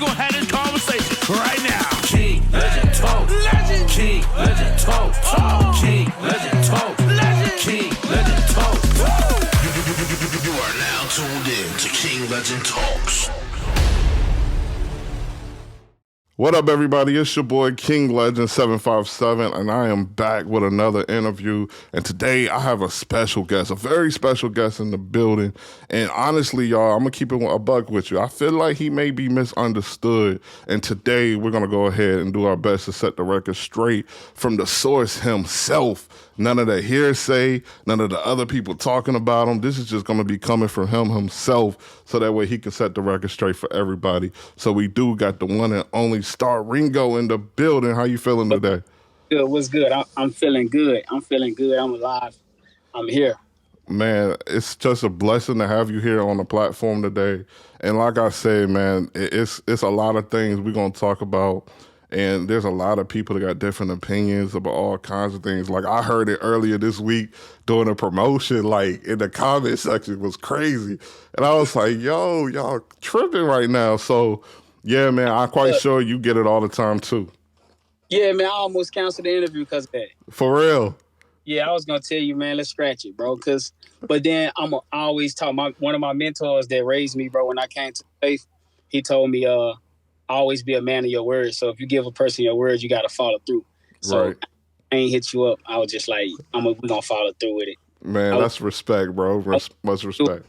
gonna have this conversation right now. King Legend Talk. Legend. King Legend Talk. Talk. King Legend Talk. Legend. King Legend Talk. You are now tuned in to King Legend Talks. What up, everybody? It's your boy King Legend 757, and I am back with another interview. And today I have a special guest, a very special guest in the building. And honestly, y'all, I'm gonna keep it a buck with you. I feel like he may be misunderstood. And today we're gonna go ahead and do our best to set the record straight from the source himself. None of the hearsay, none of the other people talking about him. This is just going to be coming from him himself, so that way he can set the record straight for everybody. So we do got the one and only Starringo in the building. How you feeling today? Good. What's good? I'm feeling good. I'm feeling good. I'm alive. I'm here. Man, it's just a blessing to have you here on the platform today. And like I said, man, it's a lot of things we're going to talk about. And there's a lot of people that got different opinions about all kinds of things. Like, I heard it earlier this week during a promotion, like, in the comment section was crazy. And I was like, yo, y'all tripping right now. So, yeah, man, I'm quite sure you get it all the time, too. Yeah, man, I almost canceled the interview because of that. For real? Yeah, I was going to tell you, man, let's scratch it, bro. But then I always talk, one of my mentors that raised me, bro, when I came to faith, he told me, always be a man of your word. So if you give a person your word, you got to follow through. So right. I ain't hit you up. I was just like, we're going to follow through with it. Man, that's respect, bro. Much respect.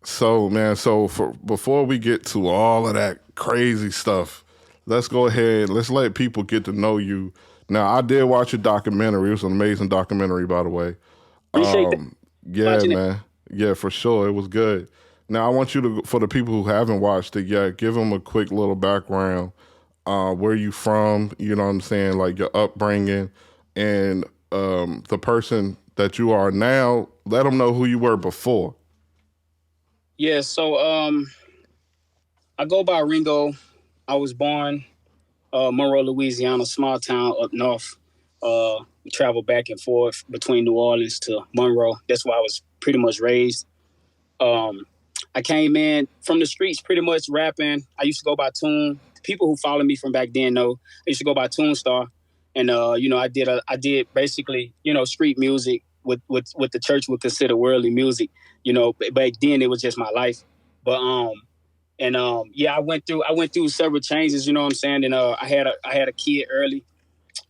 So, man, before we get to all of that crazy stuff, let's go ahead. Let's let people get to know you. Now, I did watch your documentary. It was an amazing documentary, by the way. Appreciate that. Yeah, man. Yeah, for sure. It was good. Now, I want you to, for the people who haven't watched it yet, give them a quick little background. Where you from, you know what I'm saying, like your upbringing, and the person that you are now. Let them know who you were before. Yeah, so I go by Ringo. I was born Monroe, Louisiana, small town up north. We traveled back and forth between New Orleans to Monroe. That's where I was pretty much raised. I came in from the streets pretty much rapping. I used to go by Tune. People who follow me from back then know I used to go by Tune Star. And, I did basically, street music with what the church would consider worldly music. Back then it was just my life. But, I went through several changes, you know what I'm saying? And I had a kid early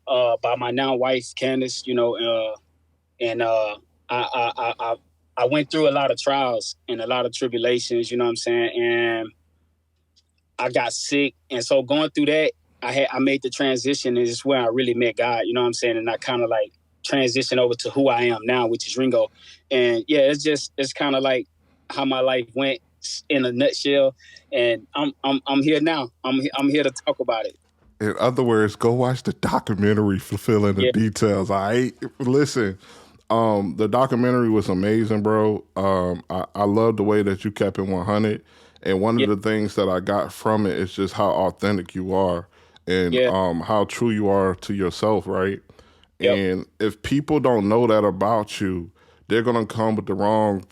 by my now wife, Candace, and I went through a lot of trials and a lot of tribulations, you know what I'm saying? And I got sick. And so going through that, I made the transition, and it's where I really met God, you know what I'm saying? And I kind of like transitioned over to who I am now, which is Ringo. And yeah, it's kind of like how my life went in a nutshell. And I'm here now. I'm here to talk about it. In other words, go watch the documentary for filling the details. Listen. The documentary was amazing, bro. I love the way that you kept it 100. And one of the things that I got from it is just how authentic you are and how true you are to yourself, right? Yep. And if people don't know that about you, they're going to come with the wrong,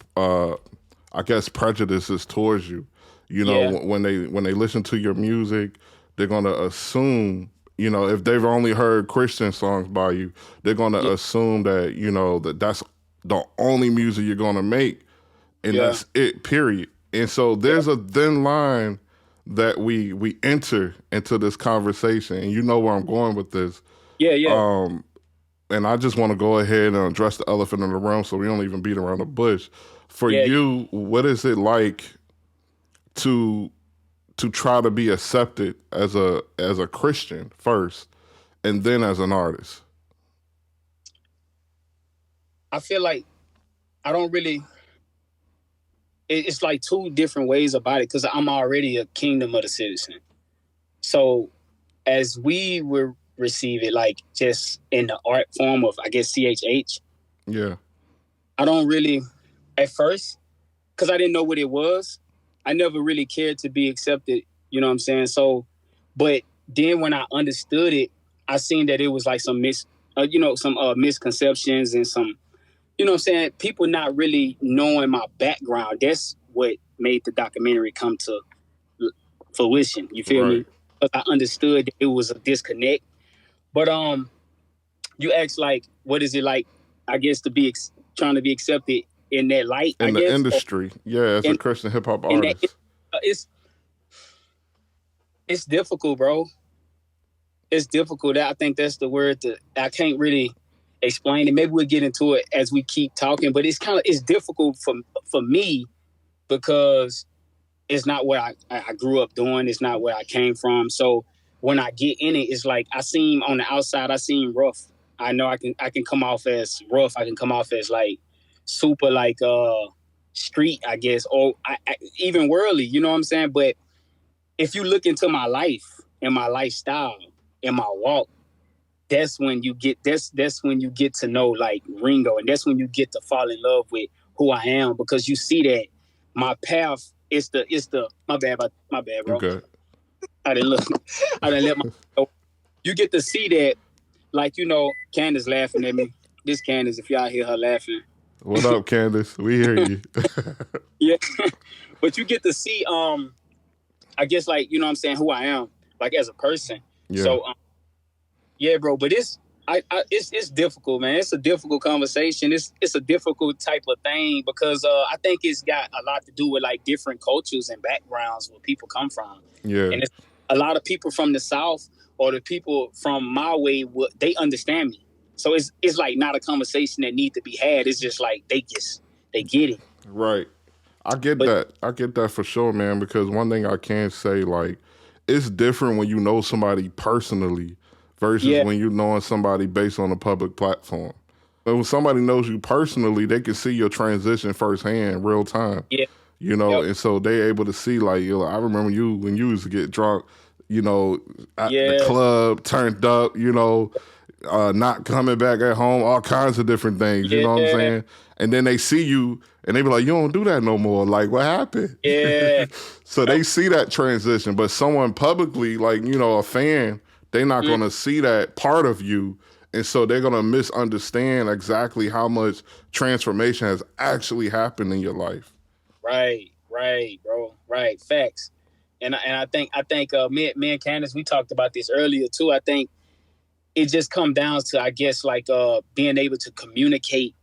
prejudices towards you. When they listen to your music, they're going to assume, if they've only heard Christian songs by you, they're going to assume that, that's the only music you're going to make, and that's it, period. And so there's a thin line that we enter into this conversation, and you know where I'm going with this. Yeah. And I just want to go ahead and address the elephant in the room so we don't even beat around the bush. For you, what is it like to try to be accepted as a Christian first, and then as an artist? I feel like I don't really. It's like two different ways about it, because I'm already a kingdom of the citizen. So as we will receive it, like just in the art form of, I guess, CHH. Yeah. I don't really, at first, because I didn't know what it was, I never really cared to be accepted, you know what I'm saying? So, but then when I understood it, I seen that it was like some misconceptions and some, you know what I'm saying, people not really knowing my background. That's what made the documentary come to fruition. You feel me? Because I understood that it was a disconnect. But you asked like, what is it like? I guess to be trying to be accepted in that light. In I the guess industry, as a Christian hip hop that artist. it's difficult, bro. It's difficult. I think that's the word that I can't really explain it. Maybe we'll get into it as we keep talking. But it's difficult for me because it's not what I grew up doing. It's not where I came from. So when I get in it, it's like I seem on the outside, I seem rough. I know I can come off as rough. I can come off as like super like street, I guess, or even worldly. You know what I'm saying? But if you look into my life and my lifestyle and my walk, that's when you get that's when you get to know like Ringo, and that's when you get to fall in love with who I am, because you see that my path is the my bad, bro. Okay. I didn't let my you get to see that, like, you know, Candace laughing at me. This Candace, if y'all hear her laughing. What up, Candace? We hear you. Yeah. But you get to see I guess, like, you know what I'm saying, who I am, like, as a person. Yeah. So yeah, bro, but it's difficult, man. It's a difficult conversation. It's a difficult type of thing because I think it's got a lot to do with like different cultures and backgrounds where people come from. Yeah. And it's a lot of people from the South or the people from my way, they understand me. So it's like not a conversation that needs to be had. It's just like they get it. Right. I get that for sure, man, because one thing I can say, like, it's different when you know somebody personally versus when you knowing somebody based on a public platform. But when somebody knows you personally, they can see your transition firsthand, real time. Yeah. You know, and so they able to see, like, you know, I remember you when you used to get drunk, you know, at the club, turned up, you know, not coming back at home, all kinds of different things, you know what I'm saying? And then they see you and they be like, you don't do that no more. Like, what happened? Yeah. So they see that transition, but someone publicly, like, you know, a fan, they're not going to see that part of you. And so they're going to misunderstand exactly how much transformation has actually happened in your life. Right, bro. Right. Facts. And I think me and Candace, we talked about this earlier too. I think it just comes down to, I guess, like being able to communicate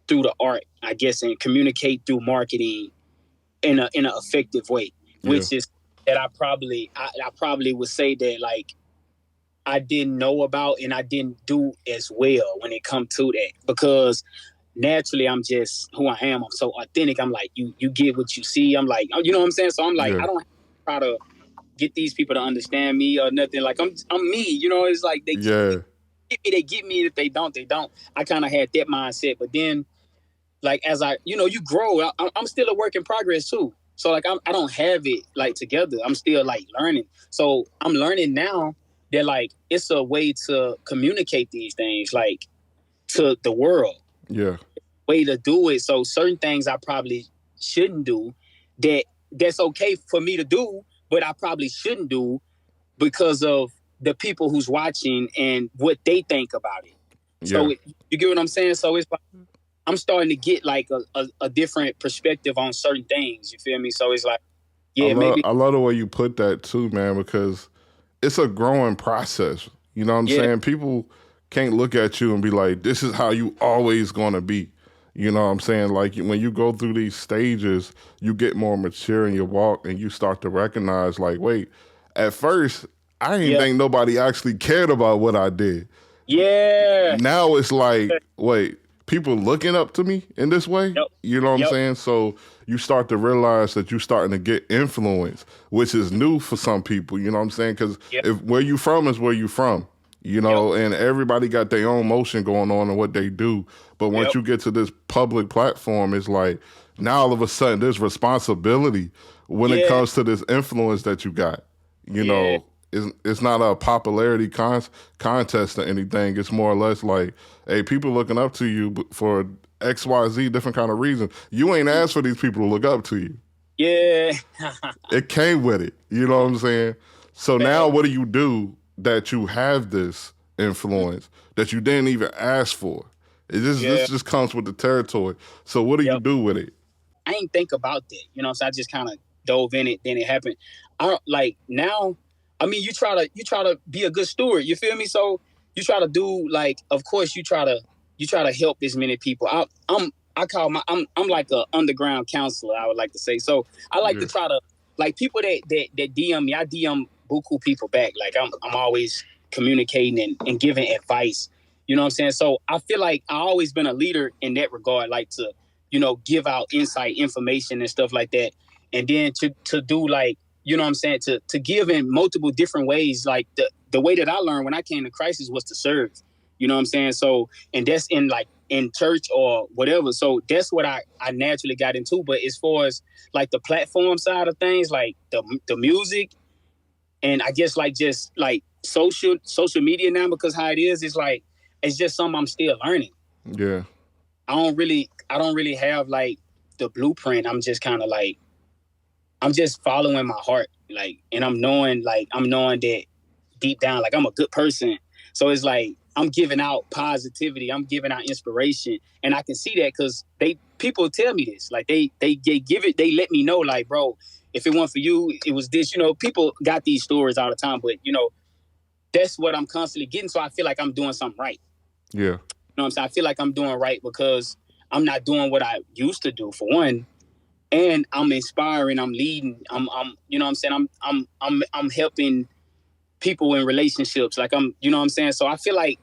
through the art, I guess, and communicate through marketing in an effective way, which is that I probably would say that, like, I didn't know about and I didn't do as well when it comes to that, because naturally I'm just who I am. I'm so authentic. I'm like, you get what you see. I'm like, you know what I'm saying? So I'm like, I don't have to try to get these people to understand me or nothing. Like, I'm me, you know. It's like they get me. If they don't, they don't. I kind of had that mindset, but then, like, as you grow, I'm still a work in progress too. So like, I don't have it like together. I'm still like learning. So I'm learning now that, like, it's a way to communicate these things, like, to the world. Yeah. Way to do it. So certain things I probably shouldn't do, that's okay for me to do, but I probably shouldn't do because of the people who's watching and what they think about it. So you get what I'm saying? So it's like, I'm starting to get like a different perspective on certain things. You feel me? So it's like, I love the way you put that too, man, because it's a growing process. You know what I'm saying? People can't look at you and be like, this is how you always going to be. You know what I'm saying? Like, when you go through these stages, you get more mature in your walk and you start to recognize, like, wait, at first, I didn't think nobody actually cared about what I did. Yeah. Now it's like, wait, people looking up to me in this way? You know what I'm saying? So you start to realize that you're starting to get influence, which is new for some people, you know what I'm saying? Because if where you from is where you from, you know, and everybody got their own motion going on and what they do. But once you get to this public platform, it's like, now all of a sudden there's responsibility when it comes to this influence that you got. You know, it's not a popularity contest or anything. It's more or less like, hey, people looking up to you for X, Y, Z, different kind of reasons. You ain't asked for these people to look up to you. Yeah. It came with it. You know what I'm saying? So now what do you do that you have this influence that you didn't even ask for? This just comes with the territory. So what do you do with it? I ain't think about that. You know, so I just kind of dove in it. Then it happened. I like now. I mean, you try to be a good steward. You feel me? So you try to do like, of course, you try to help as many people. I'm like a underground counselor, I would like to say. So I like to try to, like, people that DM me. I DM buku people back. Like I'm always communicating and giving advice. You know what I'm saying? So I feel like I always been a leader in that regard, like to, give out insight, information and stuff like that. And then to do, like, you know what I'm saying, to give in multiple different ways. Like the way that I learned when I came to crisis was to serve. You know what I'm saying? So, and that's in church or whatever. So that's what I naturally got into. But as far as like the platform side of things, like the music, and I guess like just like social media now, because how it is like, it's just something I'm still learning. Yeah. I don't really have like the blueprint. I'm just kind of like, I'm just following my heart, like, and I'm knowing that deep down, like, I'm a good person. So it's like, I'm giving out positivity. I'm giving out inspiration. And I can see that because people tell me this, like they give it, they let me know, like, bro, if it weren't for you, it was this, people got these stories all the time, but that's what I'm constantly getting. So I feel like I'm doing something right. Yeah. You know what I'm saying? I feel like I'm doing right because I'm not doing what I used to do, for one. And I'm inspiring, I'm leading, I'm you know what I'm saying, I'm helping people in relationships. Like you know what I'm saying? So I feel like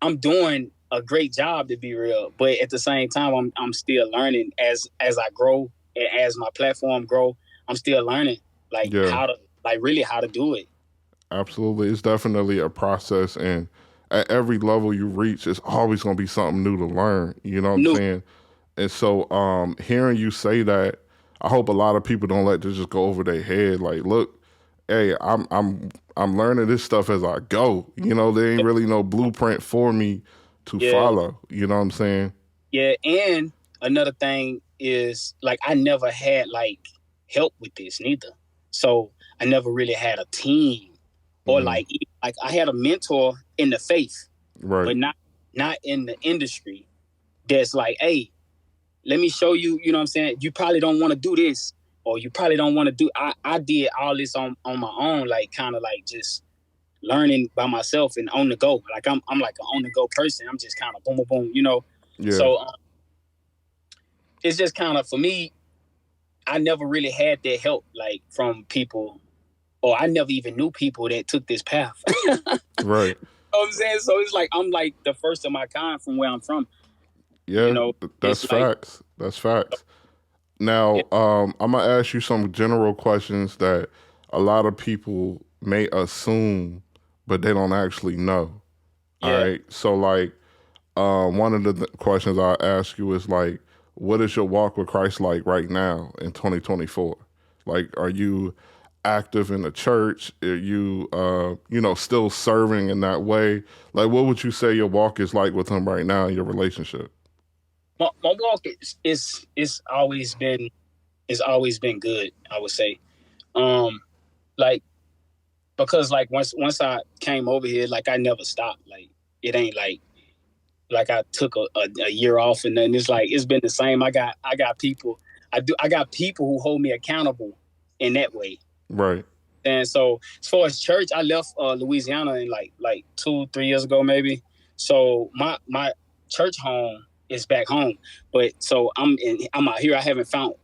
I'm doing a great job, to be real. But at the same time, I'm still learning as I grow, and as my platform grow, I'm still learning how to do it. Absolutely. It's definitely a process, and at every level you reach, it's always gonna be something new to learn. You know what I'm saying? And so hearing you say that, I hope a lot of people don't let this just go over their head. Like, look, hey, I'm learning this stuff as I go. There ain't really no blueprint for me to follow. You know what I'm saying? Yeah, and another thing is, like, I never had like help with this neither. So I never really had a team or like I had a mentor in the faith, right? But not in the industry. That's like, hey, let me show you, you know what I'm saying? You probably don't want to do this, or you probably don't want to do. I did all this on my own, like kind of like just learning by myself and on the go. Like I'm like an on the go person. I'm just kind of boom, boom, boom, Yeah. So it's just kind of, for me, I never really had that help, like, from people, or I never even knew people that took this path. Right. You know what I'm saying? So it's like, I'm like the first of my kind from where I'm from. Yeah, that's facts. That's facts. Now, I'm going to ask you some general questions that a lot of people may assume, but they don't actually know. Yeah. All right? So, like, one of the questions I'll ask you is, like, what is your walk with Christ like right now in 2024? Like, are you active in the church? Are you, still serving in that way? Like, what would you say your walk is like with him right now in your relationship? My walk is always been good, I would say. Like, because like once I came over here, like I never stopped. Like, it ain't like I took a year off and then it's like it's been the same. I got people. I got people who hold me accountable in that way. Right. And so as far as church, I left Louisiana in like 2-3 years ago maybe. So my church home is back home, but so I'm out here. I haven't found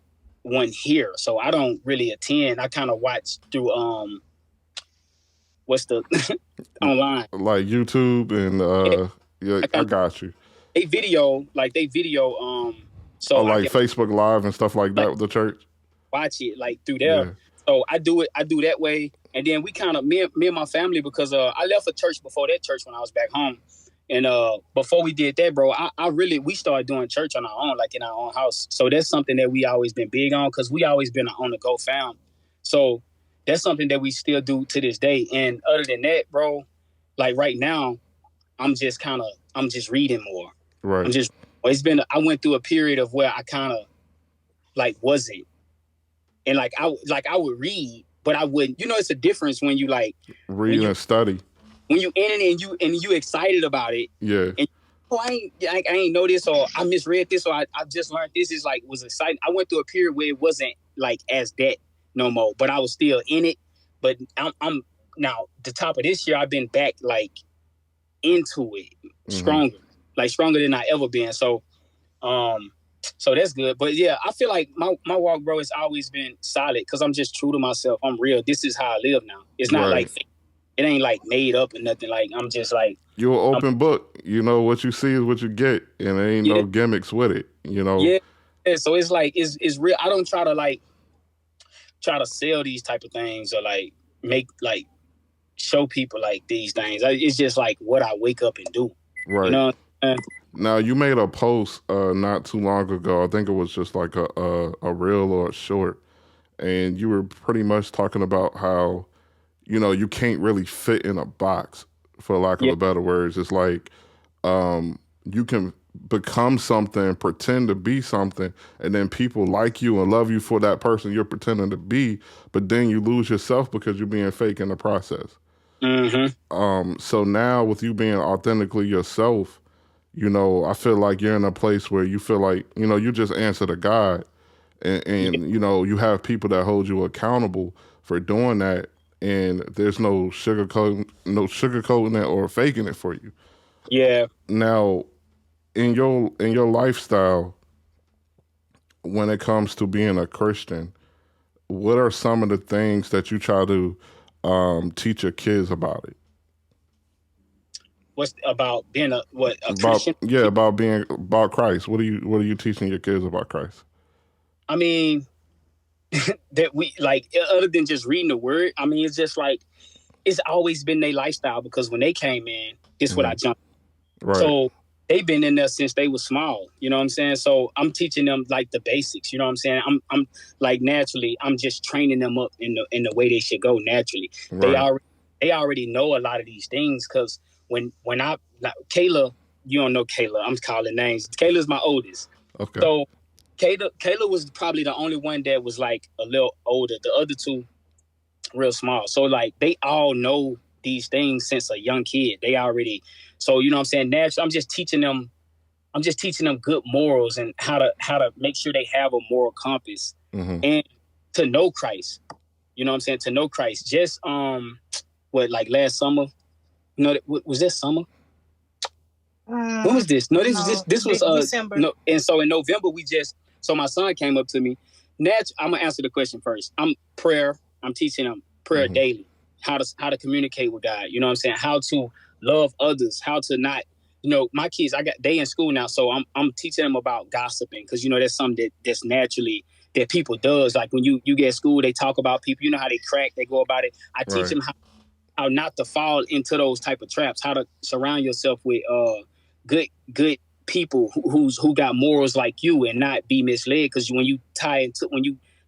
one here, so I don't really attend. I kind of watch through what's the online, like YouTube and I got you. They video so like Facebook Live and stuff like that with the church. Watch it like through there. Yeah. So I do that way, and then we kind of me and my family, because I left a church before that church when I was back home. And before we did that, bro, we started doing church on our own, like in our own house. So that's something that we always been big on, because we always been on the go fam. So that's something that we still do to this day. And other than that, bro, like right now, I'm just reading more. Right. I went through a period of where I kind of like wasn't. And I would read, but I wouldn't. It's a difference when you like read and study. When you in it and you excited about it. Yeah. And I ain't know this, or I misread this, or I just learned this. Is like was exciting. I went through a period where it wasn't like as that no more, but I was still in it. But I'm now the top of this year. I've been back like into it stronger than I ever been. So that's good. But yeah, I feel like my walk, bro, has always been solid because I'm just true to myself. I'm real. This is how I live now. It's not like it ain't like made up or nothing. Like I'm just like you're an open book. You know what you see is what you get, and there ain't no gimmicks with it. You know. Yeah. So it's like it's real. I don't try to sell these type of things or like make like show people like these things. It's just like what I wake up and do. Right. You know. Now you made a post not too long ago. I think it was just like a reel or a short, and you were pretty much talking about how, you know, you can't really fit in a box, for lack of a better words. It's like you can become something, pretend to be something, and then people like you and love you for that person you're pretending to be, but then you lose yourself because you're being fake in the process. So now with you being authentically yourself, you know, I feel like you're in a place where you feel like, you know, you just answer to God, and you know, you have people that hold you accountable for doing that, and there's no sugarcoating it or faking it for you. Yeah. Now, in your lifestyle, when it comes to being a Christian, what are some of the things that you try to teach your kids about it? What's about being a Christian? Yeah, about Christ. What are you teaching your kids about Christ? I mean, that we like other than just reading the word. I mean, it's just like it's always been their lifestyle because when they came in, this is what I jumped. Right. So they've been in there since they were small. You know what I'm saying? So I'm teaching them like the basics. You know what I'm saying? I'm like naturally, I'm just training them up in the way they should go naturally. Right. They already know a lot of these things because when Kayla, you don't know Kayla. I'm calling names. Kayla's my oldest. Okay. So Kayla was probably the only one that was like a little older. The other two, real small. So like they all know these things since a young kid. They already, so you know what I'm saying? Naturally, I'm just teaching them good morals and how to make sure they have a moral compass and to know Christ. You know what I'm saying? To know Christ. Just like last summer. You know, was this summer? When was this? No, this was December. No, and so in November so my son came up to me. I'm gonna answer the question first. I'm teaching him prayer daily, how to communicate with God. You know what I'm saying? How to love others, how to not, you know, my kids, they in school now, so I'm teaching them about gossiping because you know that's something that's naturally that people does. Like when you get at school, they talk about people. You know how they crack, they go about it. I teach them how not to fall into those type of traps, how to surround yourself with good people who got morals like you and not be misled. Because when you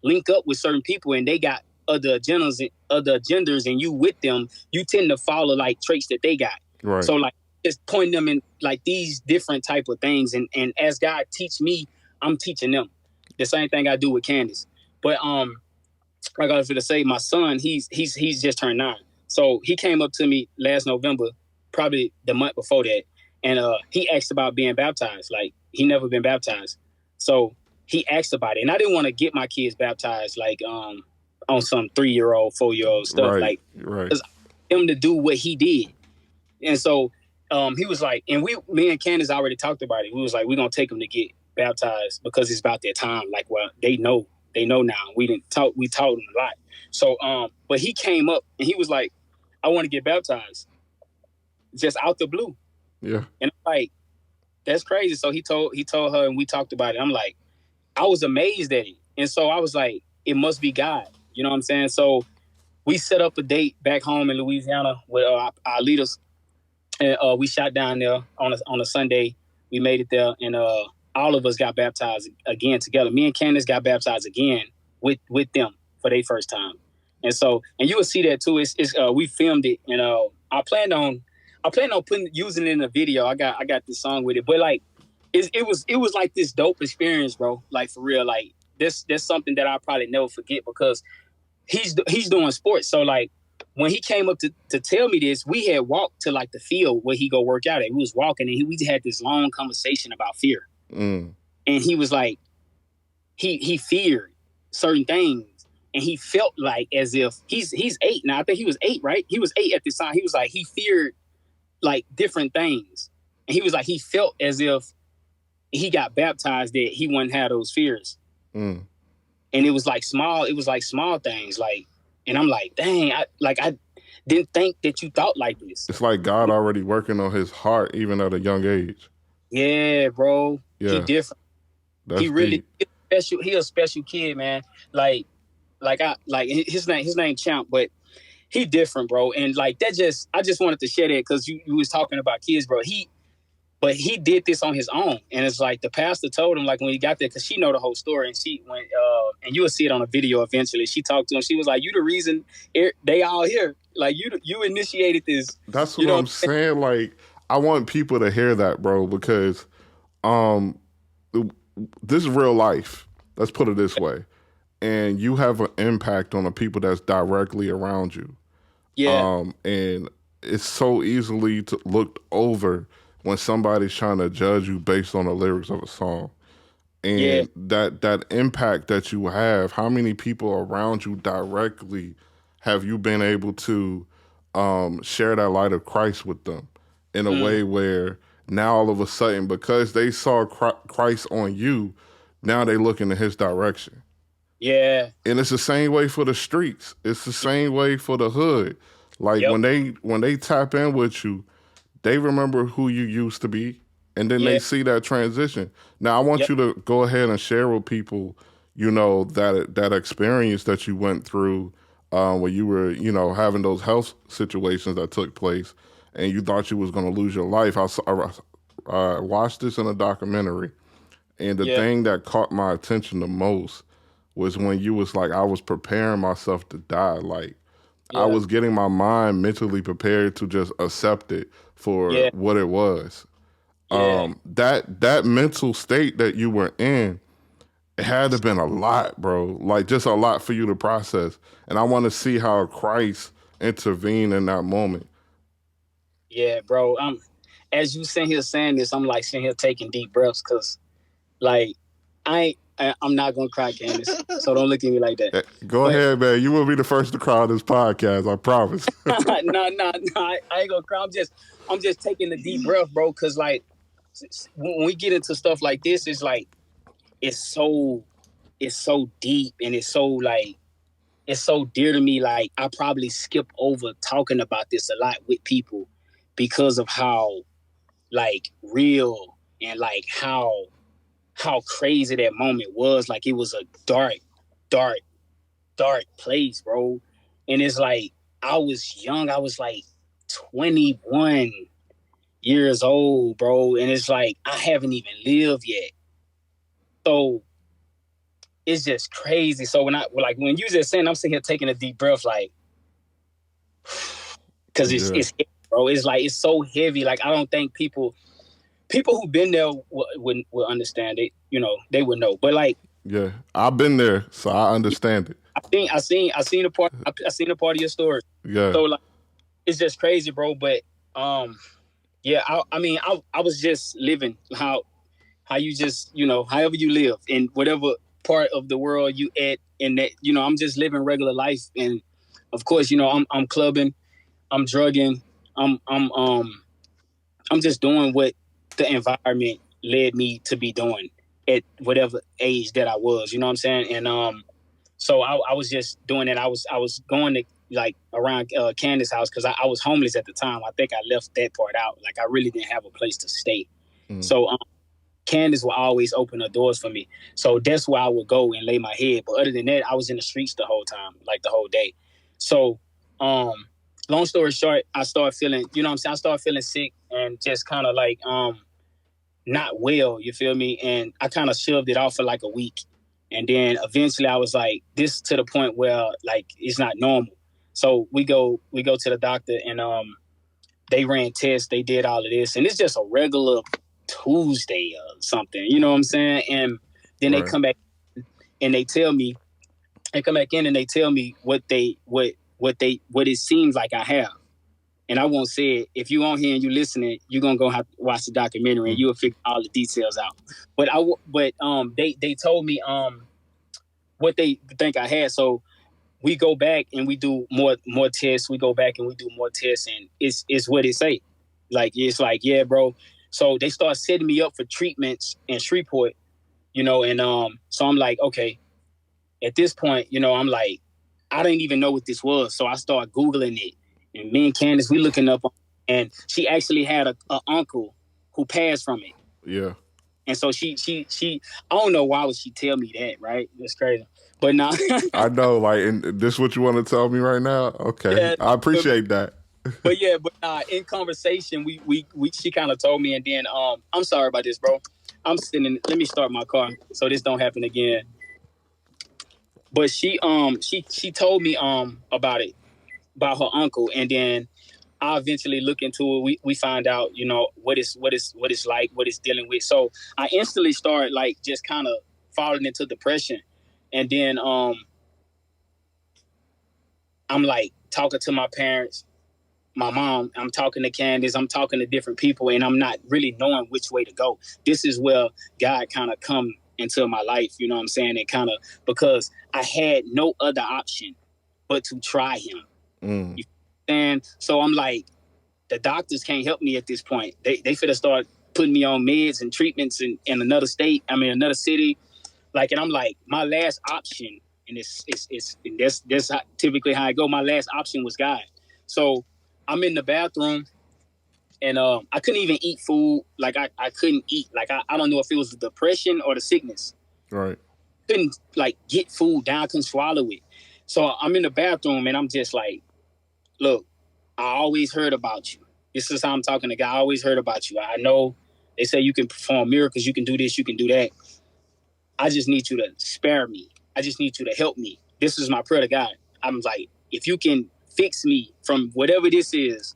link up with certain people and they got other agendas and you with them, you tend to follow like traits that they got. Right. So like just pointing them in like these different type of things. And as God teach me, I'm teaching them the same thing I do with Candace. But like I was going to say, my son, he's just turned 9. So he came up to me last November, probably the month before that, and he asked about being baptized. Like, he never been baptized. So he asked about it. And I didn't want to get my kids baptized, like, on some 3-year-old, 4-year-old stuff. Right, like, him to do what he did. And so he was like, and me and Candace already talked about it. We was like, we're going to take him to get baptized because it's about their time. Like, well, they know now. We taught them a lot. So, but he came up and he was like, I want to get baptized. Just out the blue. Yeah. And I'm like, that's crazy. So he told her and we talked about it. I'm like, I was amazed at it. And so I was like, it must be God. You know what I'm saying? So we set up a date back home in Louisiana with our leaders. And we shot down there on a Sunday. We made it there and all of us got baptized again together. Me and Candace got baptized again with them for their first time. And so, and you will see that too. It's we filmed it, and I plan on using it in a video. I got this song with it, but like, it was like this dope experience, bro. Like for real, like that's something that I'll probably never forget because he's doing sports. So like when he came up to tell me this, we had walked to like the field where he go work out at. We was walking, and we had this long conversation about fear, and he was like, he feared certain things. and he felt like as if he's 8 now. I think he was 8, right? He was 8 at this time. He was like, he feared like different things. And he was like, he felt as if he got baptized that he wouldn't have those fears. And it was like small things. Like, and I'm like, dang, I didn't think that you thought like this. It's like God already working on his heart even at a young age. Yeah, bro. Yeah. He different. That's he really deep. special. He a special kid, man. Like his name Champ, but he different, bro. And like I just wanted to share that because you was talking about kids, bro. But he did this on his own, and it's like the pastor told him, like when he got there, because she know the whole story, and she went, and you will see it on a video eventually. She talked to him. She was like, "You the reason they all here. Like you initiated this." That's what I'm saying. Like I want people to hear that, bro, because this is real life. Let's put it this way, and you have an impact on the people that's directly around you. Yeah. And it's so easily looked over when somebody's trying to judge you based on the lyrics of a song. And that impact that you have, how many people around you directly have you been able to share that light of Christ with them in a way where now all of a sudden, because they saw Christ on you, now they look into his direction. Yeah. And it's the same way for the streets. It's the same way for the hood. Like when they tap in with you, they remember who you used to be, and then they see that transition. Now, I want you to go ahead and share with people, that experience that you went through when you were, having those health situations that took place, and you thought you was going to lose your life. I watched this in a documentary, and the thing that caught my attention the most was when you was like, I was preparing myself to die. Like, I was getting my mind mentally prepared to just accept it for what it was. That mental state that you were in, it had to have been a lot, bro. Like just a lot for you to process. And I want to see how Christ intervened in that moment. Yeah, bro. As you sitting here saying this, I'm like sitting here taking deep breaths because, like, I'm not gonna cry, Candace. So don't look at me like that. Go ahead, man. You will be the first to cry on this podcast. I promise. No. I ain't gonna cry. I'm just taking the deep breath, bro. Because like when we get into stuff like this, it's like it's so deep and it's so dear to me. Like I probably skip over talking about this a lot with people because of how like real and like how crazy that moment was. Like it was a dark place, bro. And it's like I was young. I was like 21 years old, bro. And it's like I haven't even lived yet. So it's just crazy. So when you just saying, I'm sitting here taking a deep breath, like, because it's heavy, bro. It's like it's so heavy. Like I don't think people who've been there would understand it. They would know. But like, yeah, I've been there, so I understand it. I seen a part of your story. Yeah. So like, it's just crazy, bro. But I was just living how you just however you live in whatever part of the world you at, and that I'm just living regular life. And of course, I'm clubbing, I'm drugging, I'm just doing what the environment led me to be doing at whatever age that I was, you know what I'm saying? And so I was just doing it. I was going to like around Candace's house because I was homeless at the time. I think I left that part out. Like I really didn't have a place to stay. So Candace would always open the doors for me. So that's where I would go and lay my head. But other than that, I was in the streets the whole time, like the whole day. So long story short, I started feeling, I started feeling sick and just kind of like not well, you feel me? And I kind of shoved it off for like a week. And then eventually I was like, this to the point where like it's not normal. So we go to the doctor and they ran tests, they did all of this, and it's just a regular Tuesday or something, you know what I'm saying? And then they come back and they tell me, what it seems like I have. And I won't say it. If you on here and you listening, you're gonna go have to watch the documentary and you'll figure all the details out. But they told me what they think I had. So we go back and we do more tests. We go back and we do more tests, and it's what it say. Like, it's like, yeah, bro. So they start setting me up for treatments in Shreveport, and so I'm like, okay. At this point, I'm like, I didn't even know what this was. So I start Googling it. And me and Candace, we looking up, and she actually had a uncle who passed from it. Yeah. And so she I don't know why would she tell me that, right? That's crazy. But now I know, like, and this what you want to tell me right now? Okay. Yeah, I appreciate that. but in conversation, we she kind of told me, and then I'm sorry about this, bro. I'm sitting. Let me start my car so this don't happen again. But she told me about it, about her uncle, and then I eventually look into it. We find out, what it's like, what it's dealing with. So I instantly started like just kind of falling into depression, and then I'm like talking to my parents, my mom. I'm talking to Candace. I'm talking to different people, and I'm not really knowing which way to go. This is where God kind of come into my life. You know what I'm saying? And kind of because I had no other option but to try him. Mm. And so I'm like, the doctors can't help me at this point. They finna start putting me on meds and treatments in another state. I mean, another city. Like, and I'm like, my last option, and that's typically how I go. My last option was God. So I'm in the bathroom, and I couldn't even eat food. Like, I couldn't eat. Like, I don't know if it was the depression or the sickness. Right. Couldn't, like, get food down. Couldn't swallow it. So I'm in the bathroom, and I'm just like, look, I always heard about you. This is how I'm talking to God. I always heard about you. I know they say you can perform miracles. You can do this. You can do that. I just need you to spare me. I just need you to help me. This is my prayer to God. I'm like, if you can fix me from whatever this is,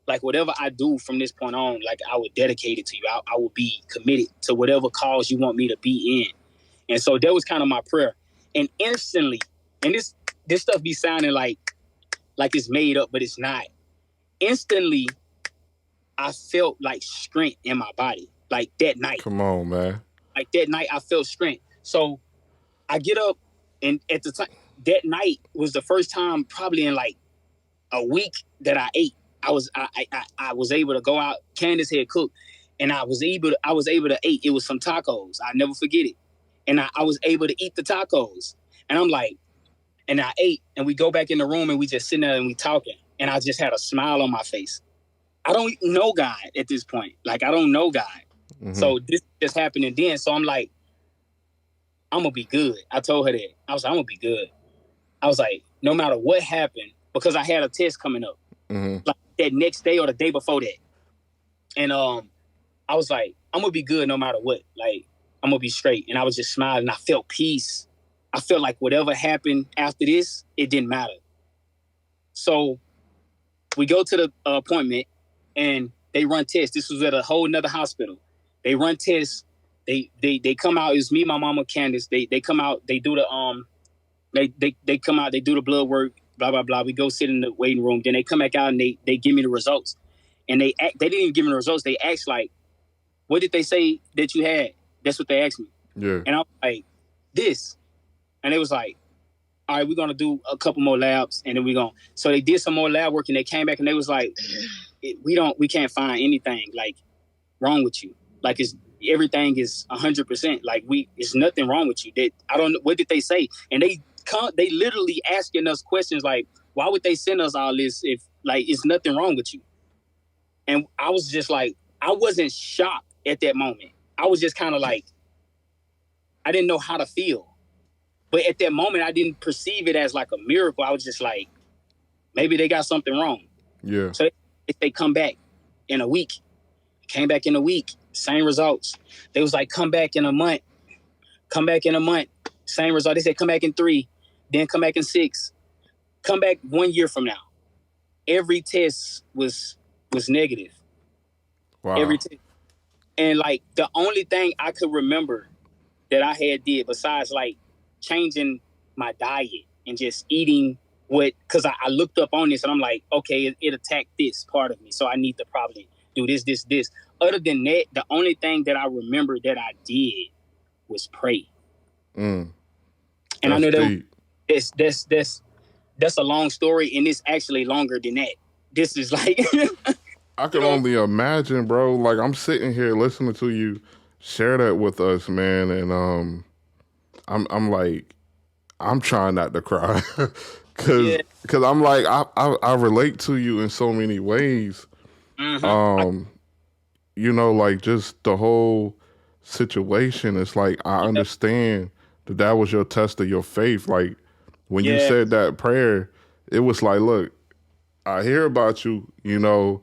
like whatever I do from this point on, like I would dedicate it to you. I will be committed to whatever cause you want me to be in. And so that was kind of my prayer. And instantly, and this stuff be sounding like it's made up, but it's not. Instantly, I felt like strength in my body. Like that night. Come on, man. Like that night, I felt strength. So I get up, and at the time, that night was the first time probably in like a week that I ate. I was able to go out. Candace had cooked, and I was able to eat. It was some tacos. I never forget it. And I was able to eat the tacos. And I'm like, and I ate, and we go back in the room, and we just sitting there and we talking. And I just had a smile on my face. I don't know God at this point. Like, I don't know God. Mm-hmm. So this just happened, and then, so I'm like, I'm going to be good. I told her that. I was like, I'm going to be good. I was like, no matter what happened, because I had a test coming up, like that next day or the day before that. And I was like, I'm going to be good no matter what. Like, I'm going to be straight. And I was just smiling. I felt peace. I felt like whatever happened after this, it didn't matter. So we go to the appointment, and they run tests. This was at a whole nother hospital. They run tests. They come out. It was me, my mama, Candace. They come out. They do the they come out. They do the blood work. Blah blah blah. We go sit in the waiting room. Then they come back out, and they give me the results. And they didn't even give me the results. They asked, like, what did they say that you had? That's what they asked me. Yeah. And I was like, this. And it was like, all right, we're gonna do a couple more labs, and then we're gonna. So they did some more lab work, and they came back, and they was like, we can't find anything like wrong with you. Like, everything is 100%. Like, it's nothing wrong with you. That I don't know, what did they say? And they literally asking us questions like, why would they send us all this if, like, it's nothing wrong with you? And I was just like, I wasn't shocked at that moment. I was just kind of like, I didn't know how to feel. But at that moment, I didn't perceive it as like a miracle. I was just like, maybe they got something wrong. Yeah. So if they come back in a week, came back in a week, same results. They was like, come back in a month, same result. They said, come back in 3, then come back in 6, come back 1 year from now. Every test was negative. Wow. Every test. And like, the only thing I could remember that I had did besides like changing my diet and just eating because I looked up on this and I'm like, okay, it attacked this part of me. So I need to probably do this. Other than that, the only thing that I remember that I did was pray. And I know that's that's a long story, and it's actually longer than that. This is like, I can only imagine, bro. Like, I'm sitting here listening to you share that with us, man, and I'm like, I'm trying not to cry, cause yeah, I'm like, I relate to you in so many ways. mm-hmm. You know, like just the whole situation. It's like I Yeah, understand that was your test of your faith. Like when you yeah, said that prayer, it was like, look, I hear about you. You know,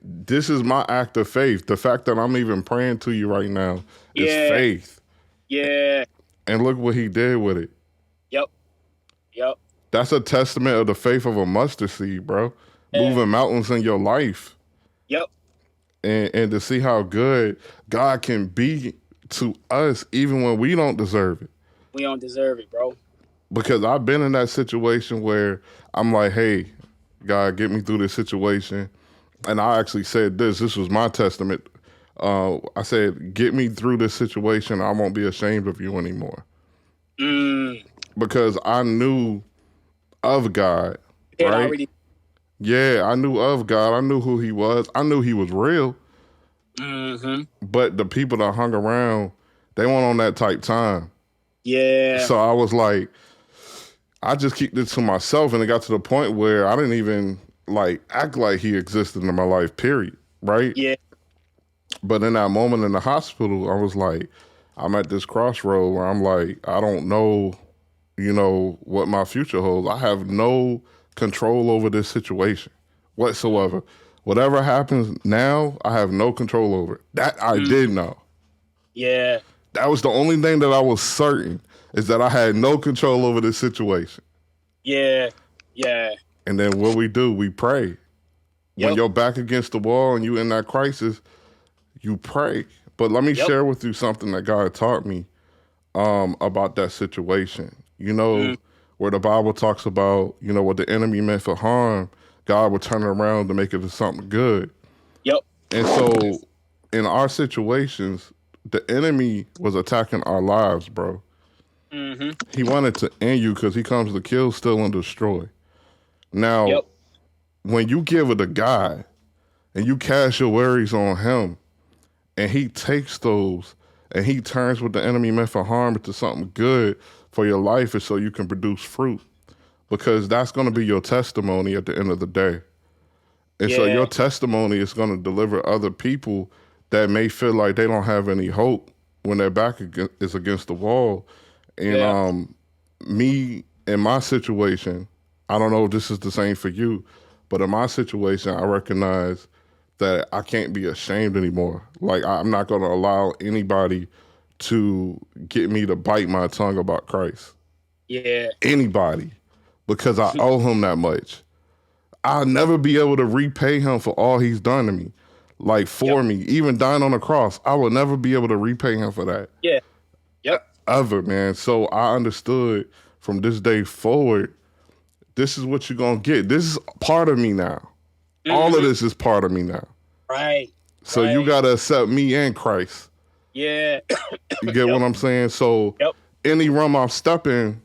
this is my act of faith. The fact that I'm even praying to you right now is yeah, faith. yeah. And look what he did with it. Yep, yep, That's a testament of the faith of a mustard seed, bro. yeah, Moving mountains in your life. yep. And to see how good God can be to us even when we don't deserve it. We don't deserve it, bro. Because I've been in that situation where I'm like, hey, God, get me through this situation. And I actually said this was my testament. I said, get me through this situation. I won't be ashamed of you anymore. Mm. Because I knew of God, It right? already. Yeah, I knew of God. I knew who he was. I knew he was real. Mm-hmm. But the people that hung around, they weren't on that type time. Yeah, So I was like, I just keep this to myself. And it got to the point where I didn't even like act like he existed in my life, period. Right. yeah, But in that moment in the hospital, I was like, I'm at this crossroad where I'm like, I don't know, you know, what my future holds. I have no control over this situation whatsoever. Whatever happens now, I have no control over it. That I did know. yeah, That was the only thing that I was certain is that I had no control over this situation. yeah, yeah. And then what we do, we pray. When Yep, you're back against the wall and you in that crisis, you pray. But let me yep. share with you something that God taught me about that situation. You know, Mm, where the Bible talks about, you know, what the enemy meant for harm, God would turn it around to make it into something good. yep. And so in our situations, the enemy was attacking our lives, bro. Mm-hmm. He wanted to end you because he comes to kill, steal, and destroy. Now, Yep. when you give it to God and you cast your worries on him and he takes those and he turns what the enemy meant for harm into something good for your life and so you can produce fruit because that's going to be your testimony at the end of the day. And so Yeah. your testimony is going to deliver other people that may feel like they don't have any hope when their back is against the wall. And Yeah. Me in my situation, I don't know if this is the same for you, but in my situation, I recognize that I can't be ashamed anymore. Like I'm not going to allow anybody to get me to bite my tongue about Christ. Yeah. Anybody, because I owe him that much. I'll never be able to repay him for all he's done to me, like for Yep. me, even dying on the cross. I will never be able to repay him for that Yeah. Yep. ever, man. So I understood from this day forward, this is what you're going to get. This is part of me now. All of Mm-hmm. this is part of me now. Right. So you Right. got to accept me and Christ. Yeah. You get what I'm saying? So Yep. any room I'm stepping,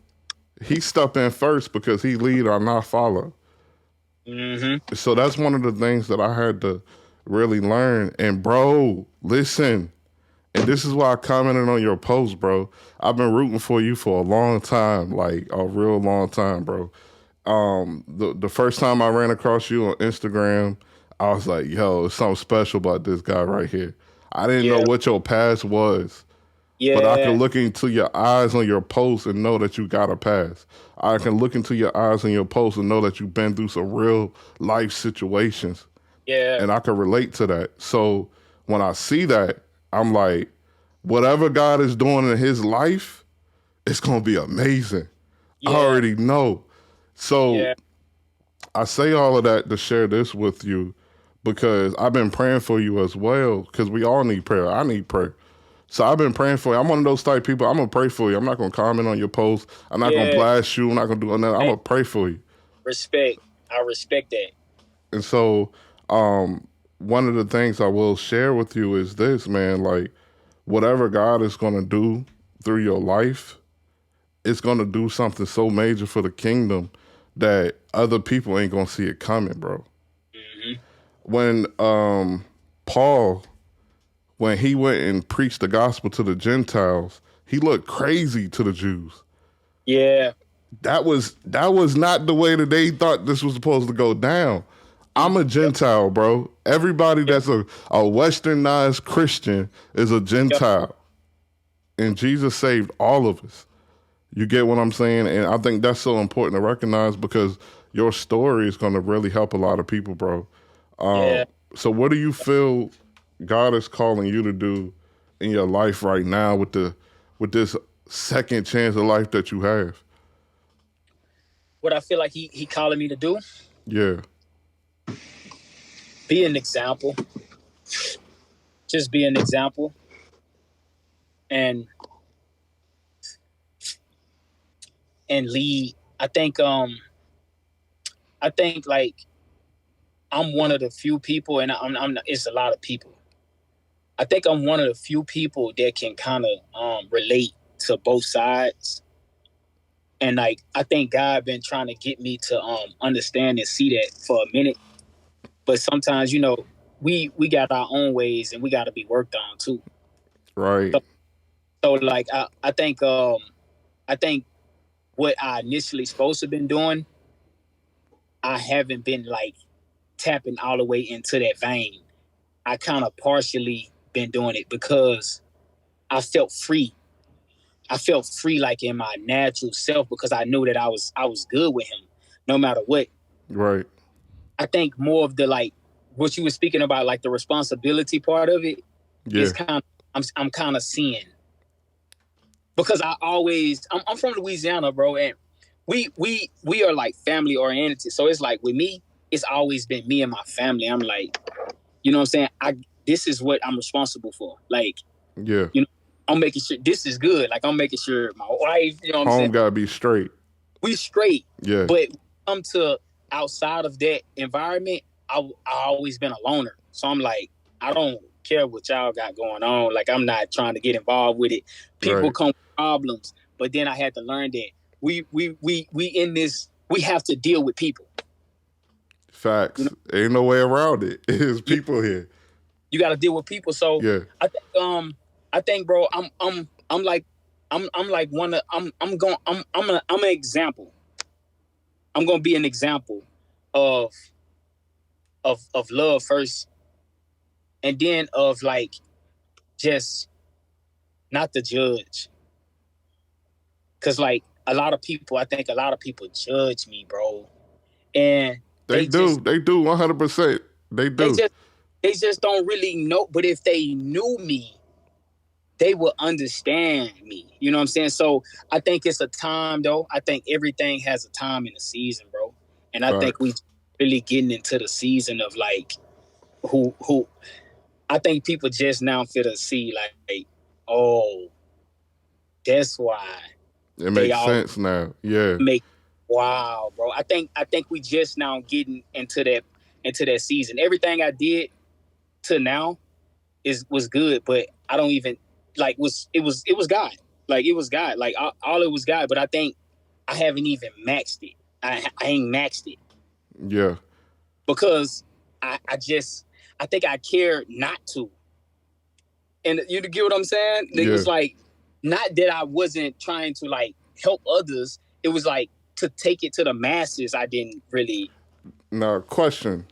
he step in first because he lead or not follow. Mm-hmm. So that's one of the things that I had to really learn. And bro, listen, and this is why I commented on your post, bro. I've been rooting for you for a long time, like a real long time, bro. The first time I ran across you on Instagram, I was like, yo, there's something special about this guy right here. I didn't know Yeah. what your past was. But I can Yeah. look into your eyes on your post and know that you got a past. I can look into your eyes on your post and know that you've been through some real life situations. Yeah. And I can relate to that. So when I see that, I'm like, whatever God is doing in his life, it's going to be amazing. I Yeah. already know. So Yeah. I say all of that to share this with you because I've been praying for you as well because we all need prayer. I need prayer. So I've been praying for you. I'm one of those type of people. I'm going to pray for you. I'm not going to comment on your post. I'm not going to Yeah. blast you. I'm not going to do nothing. I'm going to pray for you. Respect. I respect that. And so one of the things I will share with you is this, man, like whatever God is going to do through your life, it's going to do something so major for the kingdom that other people ain't gonna see it coming, bro. Mm-hmm. When Paul, when he went and preached the gospel to the Gentiles, he looked crazy to the Jews. Yeah. That was not the way that they thought this was supposed to go down. I'm a Gentile, bro. Everybody that's a westernized Christian is a Gentile. And Jesus saved all of us. You get what I'm saying? And I think that's so important to recognize because your story is going to really help a lot of people, bro. So what do you feel God is calling you to do in your life right now with this second chance of life that you have? What I feel like he calling me to do? Yeah. Be an example. Just be an example. And lead. I think like I'm one of the few people, and I'm it's a lot of people. I think I'm one of the few people that can kind of relate to both sides. And like I think God been trying to get me to understand and see that for a minute. But sometimes, we got our own ways and we got to be worked on too. Right. So like I think what I initially supposed to have been doing, I haven't been like tapping all the way into that vein. I kind of partially been doing it because I felt free. I felt free like in my natural self because I knew that I was good with him no matter what. Right. I think more of the like what you were speaking about, like the responsibility part of it is kind of I'm kind of seeing. Because I'm from Louisiana, bro, and we are like family oriented. So it's like with me, it's always been me and my family. I'm like, you know what I'm saying? This is what I'm responsible for. Like, I'm making sure this is good. Like I'm making sure my wife, you know what I'm saying? Home gotta be straight. We straight. Yeah. But come to outside of that environment, I always been a loner. So I'm like, I don't care what y'all got going on. Like I'm not trying to get involved with it. People come with problems. But then I had to learn that we in this, we have to deal with people. Facts. Ain't no way around it. It's people here. You got to deal with people. So I think, bro, I'm an example. I'm gonna be an example of love first, and then of like just not the judge. Cause like I think a lot of people judge me, bro, and they do 100%. They do. They just don't really know. But if they knew me, they will understand me. You know what I'm saying? So I think it's a time, though. I think everything has a time in the season, bro. And I think we really getting into the season of like who I think people just now fit to see like, oh, that's why. It makes sense now. Yeah. Wow, bro. I think we just now getting into that season. Everything I did to now was good, but I don't even like it was God. Like it was God. Like all it was God, but I think I haven't even maxed it. I ain't maxed it. Yeah. Because I think I care not to. And you get what I'm saying? It was like not that I wasn't trying to like help others. It was like to take it to the masses. I didn't really. Now, question,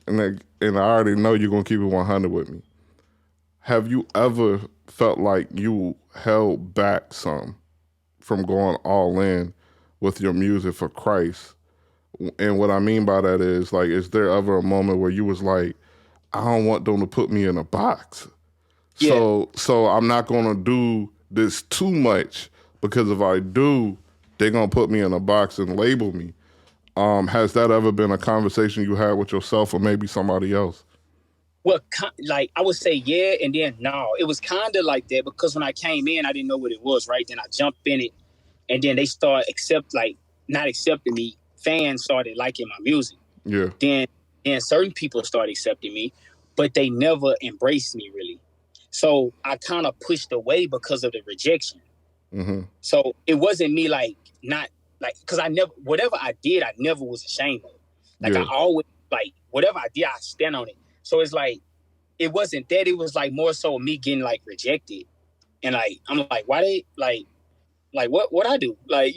and I already know you're gonna keep it 100 with me. Have you ever felt like you held back some from going all in with your music for Christ? And what I mean by that is like, is there ever a moment where you was like, I don't want them to put me in a box. Yeah. So I'm not gonna do this too much because if I do, they're gonna put me in a box and label me. Has that ever been a conversation you had with yourself or maybe somebody else? Well, like I would say yeah, and then no. It was kind of like that because when I came in, I didn't know what it was, right? Then I jumped in it, and then they started not accepting me. Fans started liking my music. Yeah. Then certain people started accepting me, but they never embraced me really. So I kind of pushed away because of the rejection. Mm-hmm. So it wasn't me like not like, because whatever I did, I never was ashamed of. Like, Yeah. I always, like, whatever I did, I stand on it. So it's like, it wasn't that. It was like more so me getting like rejected. And like, I'm like, why they like what I do? Like,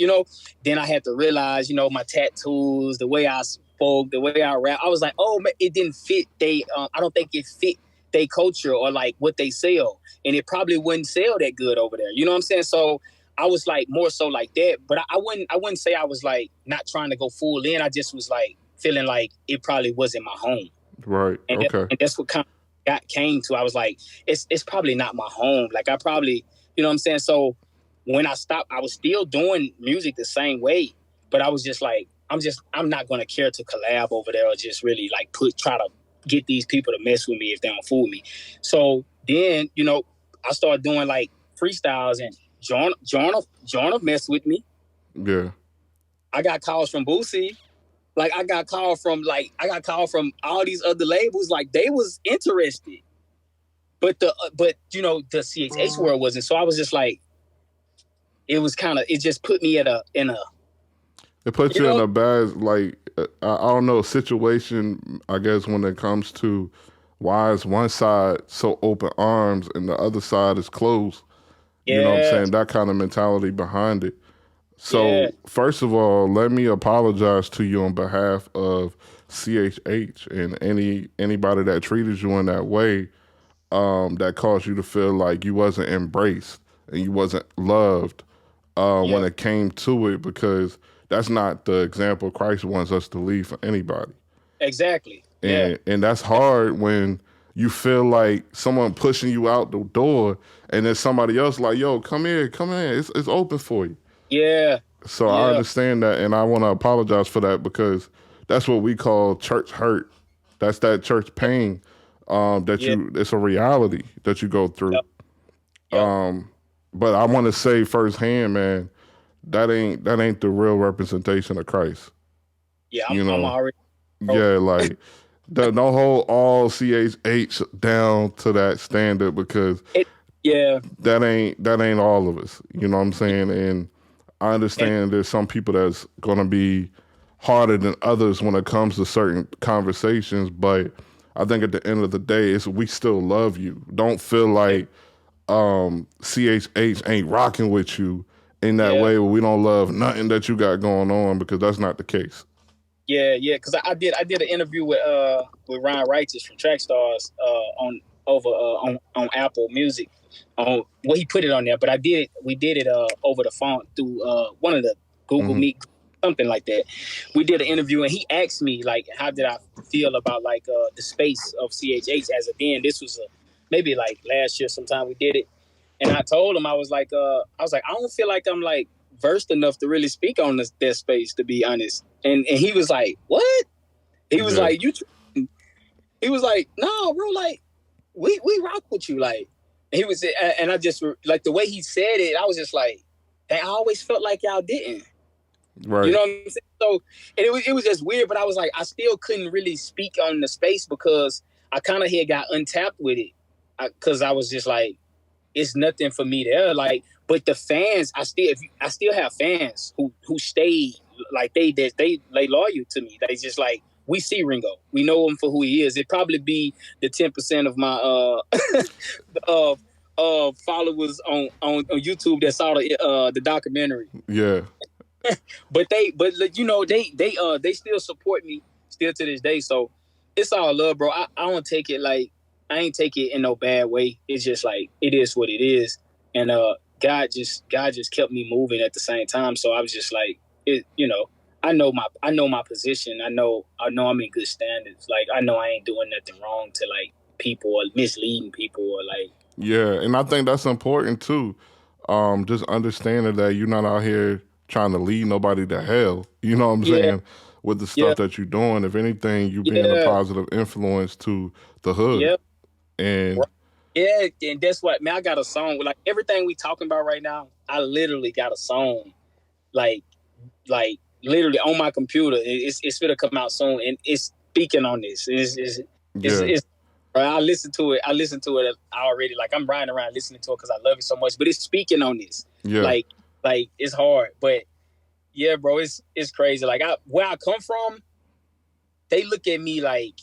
then I had to realize, my tattoos, the way I spoke, the way I rap. I was like, oh, man, it didn't fit. I don't think it fit their culture or like what they sell. And it probably wouldn't sell that good over there. You know what I'm saying? So I was like more so like that. But I wouldn't say I was like not trying to go full in. I just was like feeling like it probably wasn't my home. Right. Okay. And that's what kind of came to. I was like, it's probably not my home. Like, I probably, you know what I'm saying? So when I stopped, I was still doing music the same way, but I was just like, I'm not going to care to collab over there or just really like try to get these people to mess with me if they don't fool me. So then, I started doing like freestyles, and Jonah messed with me. Yeah. I got calls from Boosie. Like, I got called from all these other labels. Like, they was interested, but the CHH world wasn't. So I was just like, it just put me in a. It puts you in a bad, like, I don't know, situation, I guess, when it comes to why is one side so open arms and the other side is closed. Yeah. You know what I'm saying? That kind of mentality behind it. So, First of all, let me apologize to you on behalf of CHH and anybody that treated you in that way, that caused you to feel like you wasn't embraced and you wasn't loved when it came to it, because that's not the example Christ wants us to lead for anybody. Exactly. And that's hard when you feel like someone pushing you out the door and there's somebody else like, yo, come in. It's open for you. Yeah. So I understand that, and I want to apologize for that, because that's what we call church hurt. That's that church pain it's a reality that you go through. Yep. But I want to say firsthand, man, that ain't the real representation of Christ. Yeah, I'm already. Yeah, like don't hold all CHH down to that standard, because that ain't all of us. You know what I'm saying? And I understand there's some people that's gonna be harder than others when it comes to certain conversations, but I think at the end of the day, we still love you. Don't feel like CHH ain't rocking with you in that way, where we don't love nothing that you got going on, because that's not the case. Yeah, because I did an interview with Ryan Righteous from Trackstars on Apple Music. He put it on there, but we did it over the phone through one of the Google Meet, something like that. We did an interview, and he asked me like, how did I feel about like the space of CHH as a then. This was maybe like last year sometime we did it, and I told him I was like I don't feel like I'm like versed enough to really speak on that space, to be honest. And he was like, what? He was like, he was like, no, bro, like we rock with you, like. He was, and I just like the way he said it. I was just like, I always felt like y'all didn't. Right. You know what I'm saying? So it was just weird, but I was like, I still couldn't really speak on the space because I kind of had got untapped with it. Because I was just like, it's nothing for me there. Like, but the fans, I still have fans who stay, like they loyal to me. They just like, we see Ringo, we know him for who he is. It'd probably be the 10% of my followers on YouTube that saw the documentary. Yeah. but you know they still support me still to this day. So it's all love, bro. I don't take it like, I ain't take it in no bad way. It's just like, it is what it is. And God just kept me moving at the same time. So I was just like, I know my position. I know I'm in good standards. Like, I know I ain't doing nothing wrong to like people or misleading people or like. Yeah, and I think that's important too. Just understanding that you're not out here trying to lead nobody to hell. You know what I'm saying? With the stuff that you're doing. If anything, you being a positive influence to the hood. Yep. And and that's what, man, I got a song. Like, everything we talking about right now, I literally got a song. Like literally on my computer. It's gonna come out soon, and it's speaking on this. I listen to it already. Like, I'm riding around listening to it because I love it so much. But it's speaking on this. Yeah. Like it's hard, but Yeah, bro, it's crazy. Like where I come from, they look at me like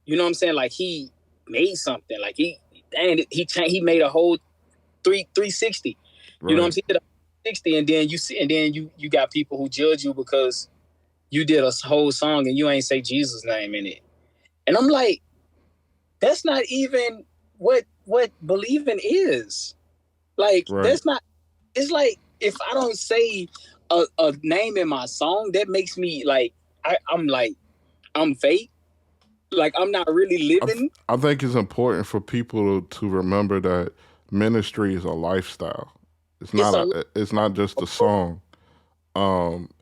you know what I'm saying? Like he made something. Like he made a whole 360. You know what I'm Right. saying? 60, and then you got people who judge you because you did a whole song and you ain't say Jesus' name in it. And I'm like, that's not even what believing is. Like, Right. that's not. It's like if I don't say a name in my song, that makes me like I'm like I'm fake. Like I'm not really living. I think it's important for people to remember that ministry is a lifestyle. It's a It's not just a song.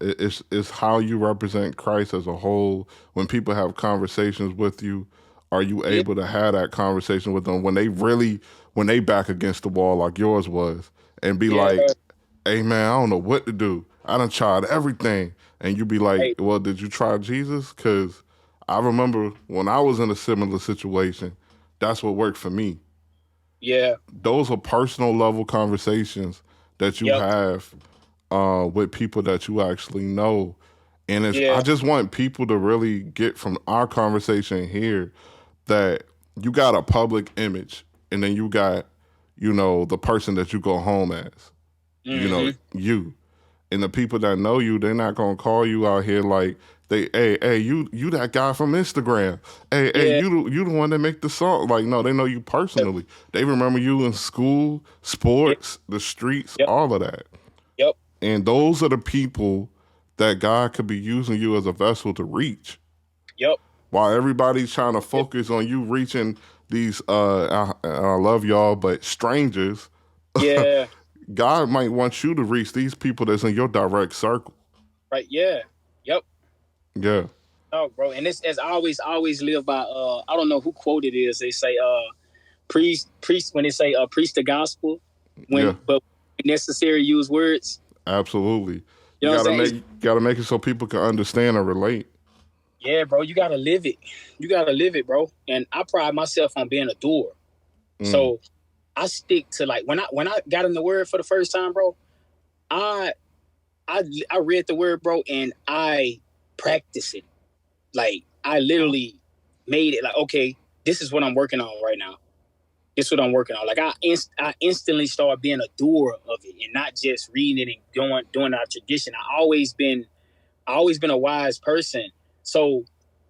It's how you represent Christ as a whole. When people have conversations with you, are you yeah, able to have that conversation with them when they back against the wall like yours was, and be yeah, like, "Hey man, I don't know what to do. I done tried everything," and you be like, right, "Well, did you try Jesus?" Because I remember when I was in a similar situation, that's what worked for me. yeah, Those are personal level conversations that you yep, have with people that you actually know. And I yeah, just want people to really get from our conversation here that you got a public image and then you got, the person that you go home as, mm-hmm, you. And the people that know you, they're not gonna call you out here like hey, you that guy from Instagram. Hey, yeah, you the one that make the song. Like, no, they know you personally. They remember you in school, yeah, sports, the streets, yep, all of that. yep, And those are the people that God could be using you as a vessel to reach. yep, While everybody's trying to yep, focus on you reaching these, I love y'all, but strangers, yeah, God might want you to reach these people that's in your direct circle. right, yeah, yep. Yeah, Oh, bro, and this as I always live by. I don't know who quote it is. They say, priest when they say preach the gospel yeah, but necessary use words. absolutely. You You know what gotta I'm saying? make it so people can understand and relate. Yeah, bro, you gotta live it. You gotta live it, bro. And I pride myself on being a doer. Mm, So I stick to like when I got in the word for the first time, bro. I I read the word, bro, and I practice it. Like I literally made it like, okay, this is what I'm working on right now. This is what I'm working on. Like I instantly started being a doer of it and not just reading it and doing our tradition. I always been a wise person. So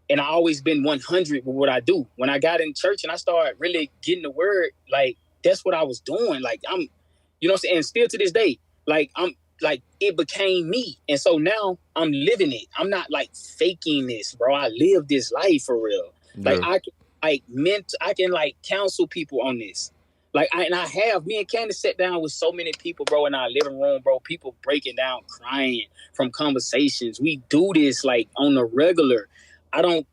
and I always been 100 with what I do. When I got in church and I started really getting the word, like that's what I was doing. Like you know what I'm saying? And still to this day, like I'm like it became me. And so now I'm living it. I'm not like faking this, bro. I live this life for real. Like yeah, I can like counsel people on this. Like I have me and Candace sat down with so many people, bro, in our living room, bro. People breaking down, crying from conversations. We do this like on the regular. I don't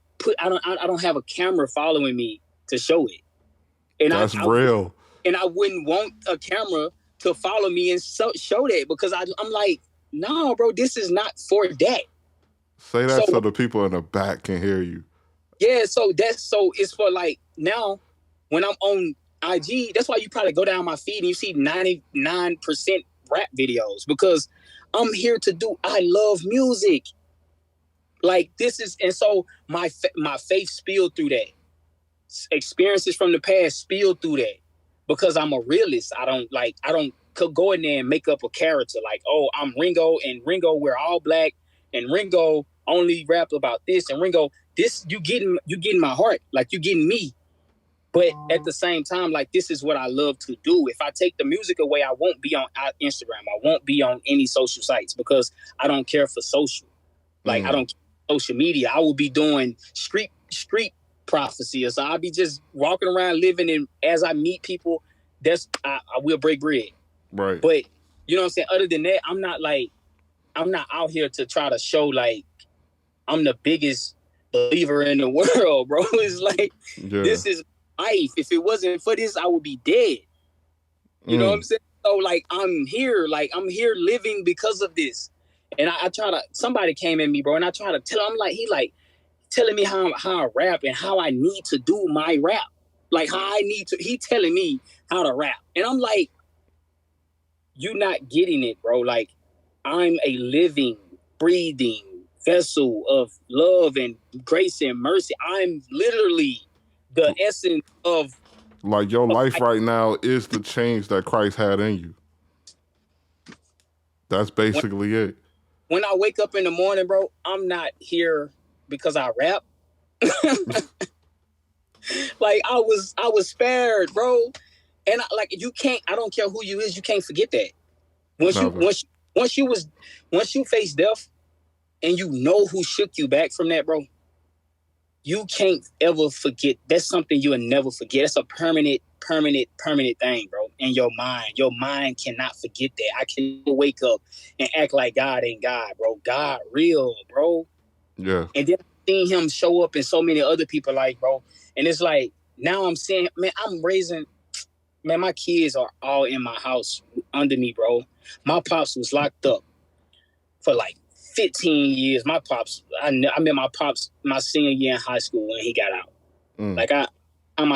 have a camera following me to show it, and that's real. I wouldn't want a camera to follow me and show that because I'm like, no, bro, this is not for that. Say So that so the people in the back can hear you. yeah, so it's for like now when I'm on IG, that's why you probably go down my feed and you see 99% rap videos because I'm here to do. I love music. Like this is, and so my faith spilled through that. Experiences from the past spilled through that because I'm a realist. I don't could go in there and make up a character like, oh, I'm Ringo and Ringo we're all black and Ringo only rap about this and Ringo this you getting my heart like you getting me. But at the same time, like this is what I love to do. If I take the music away, I won't be on Instagram. I won't be on any social sites because I don't care for social. Like I Mm, don't social media. I will be doing street prophecy. So I'll be just walking around living and as I meet people, I will break bread. right. But you know what I'm saying? Other than that, I'm not out here to try to show like I'm the biggest believer in the world, bro. It's like Yeah. this is life. If it wasn't for this, I would be dead. You know what I'm Mm, saying? So like I'm here living because of this. And I try to somebody came at me, bro, and I try to tell him like he like telling me how I rap and how I need to do my rap. Like how I need to he telling me how to rap. And I'm like, you not getting it, bro. Like I'm a living, breathing vessel of love and grace and mercy. I'm literally the essence of Like your life right now is the change that Christ had in you. That's when, basically it. when I wake up in the morning, bro, I'm not here because I rap. Like I was spared, bro. And you can't. I don't care who you is. You can't forget that. Once you Never. once once you was once you face death and you know who shook you back from that, bro. You can't ever forget. That's something you'll never forget. It's a permanent thing, bro. In your mind. Your mind cannot forget that. I can wake up and act like God ain't God, bro. God real, bro. Yeah. And then seeing him show up in so many other people, like, bro. And it's like, now I'm saying, man, I'm raising, man, my kids are all in my house under me, bro. My pops was locked up for like 15 years. My pops, I met my pops my senior year in high school when he got out. Like I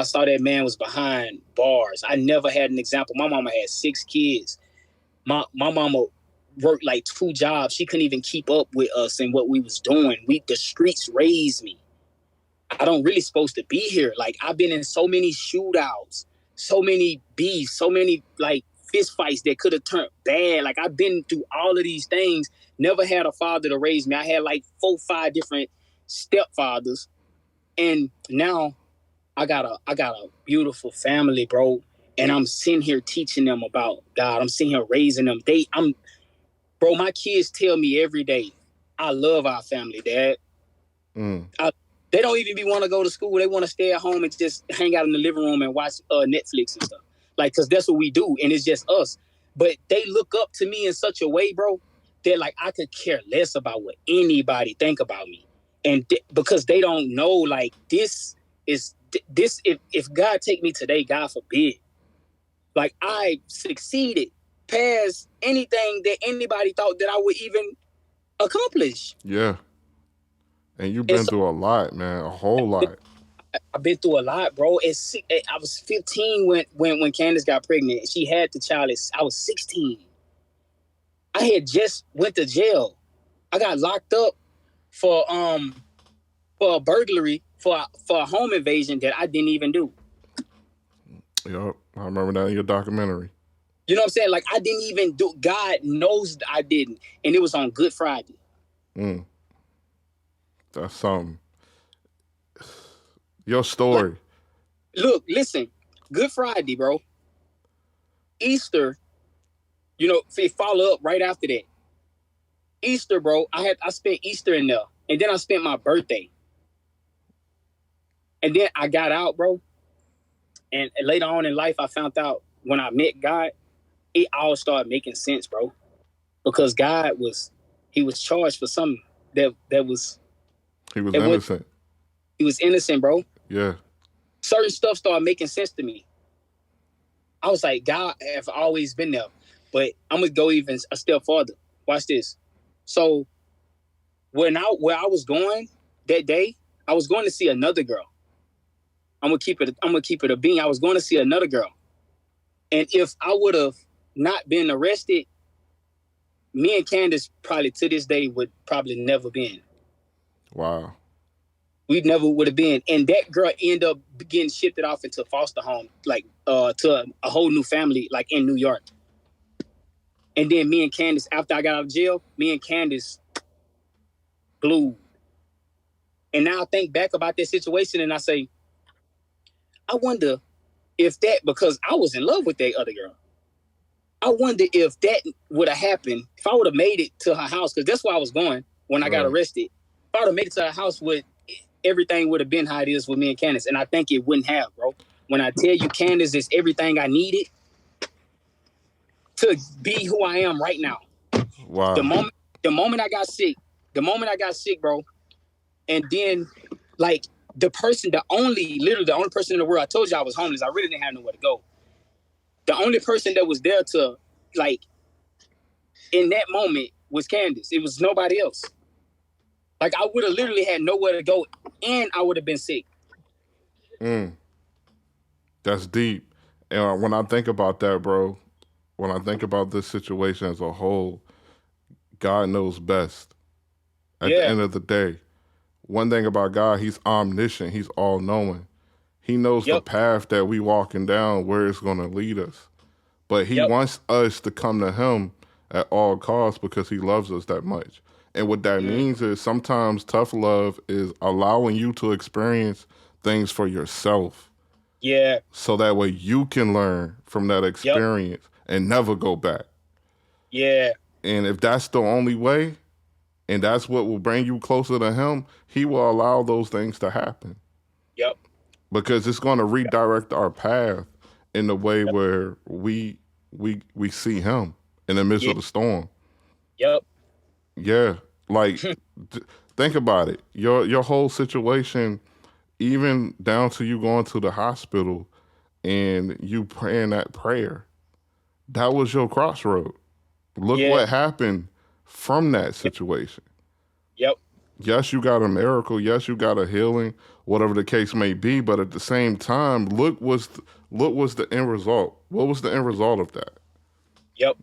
saw that man was behind bars. I never had an example. My mama had 6 kids. My mama worked like 2 jobs. She couldn't even keep up with us and what we was doing. The streets raised me. I don't really supposed to be here. Like I've been in so many shootouts, so many beefs, so many like fist fights that could have turned bad. Like I've been through all of these things. Never had a father to raise me. I had like 4, 5 different stepfathers, and now I got a beautiful family, bro. And I'm sitting here teaching them about God. I'm sitting here raising them. Bro. My kids tell me every day, I love our family, Dad. They don't even want to go to school. They want to stay at home and just hang out in the living room and watch Netflix and stuff. Like, because that's what we do, and it's just us. But they look up to me in such a way, bro, that like I could care less about what anybody think about me, and because they don't know, like this is this. If God take me today, God forbid, like I succeeded past anything that anybody thought that I would even accomplish. Yeah. And you've And been so through a lot, man. A whole lot. I've been through a lot, bro. I was 15 when Candace got pregnant. She had the child. I was 16. I had just went to jail. I got locked up for a burglary for a home invasion that I didn't even do. Yep. I remember that in your documentary. You know what I'm saying? Like I didn't even do. God knows I didn't, and it was on Good Friday. That's something. Your story. Look, listen. Good Friday, bro. Easter. You know, they follow up right after that. Easter, bro. I spent Easter in there, and then I spent my birthday, and then I got out, bro. And later on in life, I found out when I met God, it all started making sense, bro. Because God he was charged for something that was He was innocent. He was innocent, bro. Yeah. Certain stuff started making sense to me. I was like, God have always been there, but I'm gonna go even a step farther. Watch this. So where I was going that day, I was going to see another girl. I'm gonna keep it a bean. I was going to see another girl, and if I would have not been arrested, me and Candace probably to this day would probably never been. Wow. We never would have been. And that girl ended up getting shifted off into foster home, like to a whole new family, like in New York. And then me and Candace, after I got out of jail, me and Candace glued. And now I think back about that situation and I say, I wonder if that, because I was in love with that other girl. I wonder if that would have happened, if I would have made it to her house, because that's where I was going when I got arrested. If I would have made it to her house, everything would have been how it is with me and Candace. And I think it wouldn't have, bro. When I tell you Candace is everything I needed to be who I am right now. Wow. The moment I got sick, bro, and then like literally the only person in the world, I told you I was homeless. I really didn't have nowhere to go. The only person that was there to, like, in that moment was Candace. It was nobody else. Like, I would have literally had nowhere to go, and I would have been sick. That's deep. And when I think about that, bro, when I think about this situation as a whole, God knows best. At the Yeah. end of the day, one thing about God, he's omniscient. He's all knowing. He knows the Yep. path that we walking down, where it's going to lead us. But he Yep. wants us to come to him at all costs because he loves us that much. And what that means is sometimes tough love is allowing you to experience things for yourself. Yeah. So that way you can learn from that Yep. experience and never go back. Yeah. And if that's the only way, and that's what will bring you closer to him, he will allow those things to happen. Yep. Because it's going to redirect our path in the way where we see him in the midst Yeah. of the storm. Yep. Yeah, like think about it. Your whole situation, even down to you going to the hospital and you praying that prayer, that was your crossroad. Look Yeah. what happened from that situation. Yep. Yes, you got a miracle. Yes, you got a healing, whatever the case may be. But at the same time, look was the end result. What was the end result of that? Yep.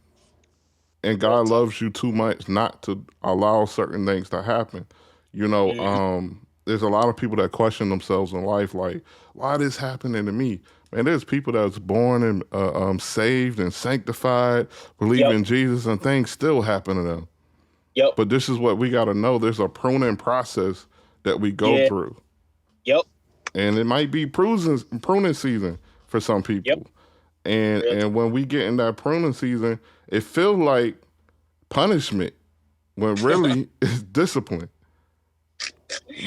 And God loves you too much not to allow certain things to happen. You know, there's a lot of people that question themselves in life, like, why this happening to me? Man, there's people that's born and saved and sanctified, believe Yep. in Jesus, and things still happen to them. Yep. But this is what we got to know. There's a pruning process that we go Yeah. through. Yep. And it might be pruning season for some people. Yep. And Real and when we get in that pruning season, it feels like punishment when really it's discipline.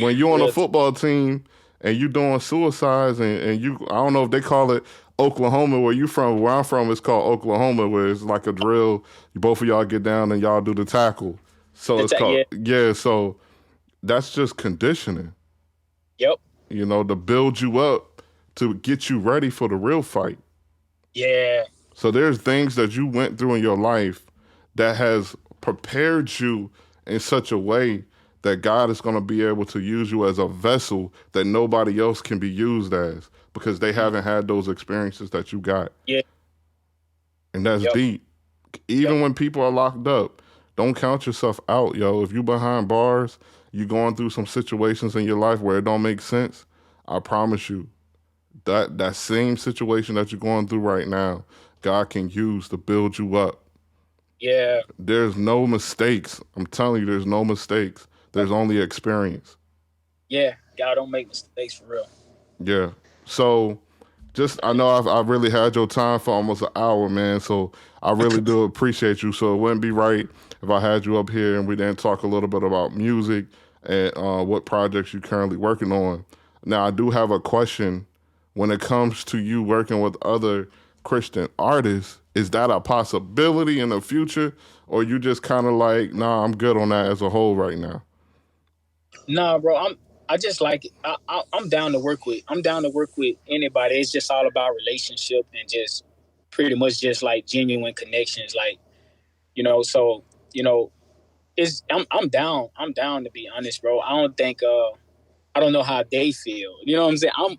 When you're on a Real football team and you doing suicides and you, I don't know if they call it Oklahoma where you from. Where I'm from, it's called Oklahoma, where it's like a drill. Both of y'all get down and y'all do the tackle. So it's called, yeah, so that's just conditioning, Yep. you know, to build you up, to get you ready for the real fight. Yeah. So there's things that you went through in your life that has prepared you in such a way that God is going to be able to use you as a vessel that nobody else can be used as because they haven't had those experiences that you got. Yeah. And that's Yep. deep. Even when people are locked up, don't count yourself out, yo. If you behind bars, you going through some situations in your life where it don't make sense, I promise you, that same situation that you're going through right now, God can use to build you up. Yeah. There's no mistakes. I'm telling you, there's no mistakes. There's only experience. Yeah. God don't make mistakes for real. Yeah. So I know I've really had your time for almost an hour, man. So I really do appreciate you. So it wouldn't be right if I had you up here and we didn't talk a little bit about music and what projects you're currently working on. Now, I do have a question. When it comes to you working with other Christian artists, is that a possibility in the future? Or you just kind of like, nah, I'm good on that as a whole right now? Nah, bro. I just like it. I'm down to work with. I'm down to work with anybody. It's just all about relationship and just pretty much just like genuine connections. Like, so it's I'm down. I'm down to be honest, bro. I don't think I don't know how they feel. You know what I'm saying? I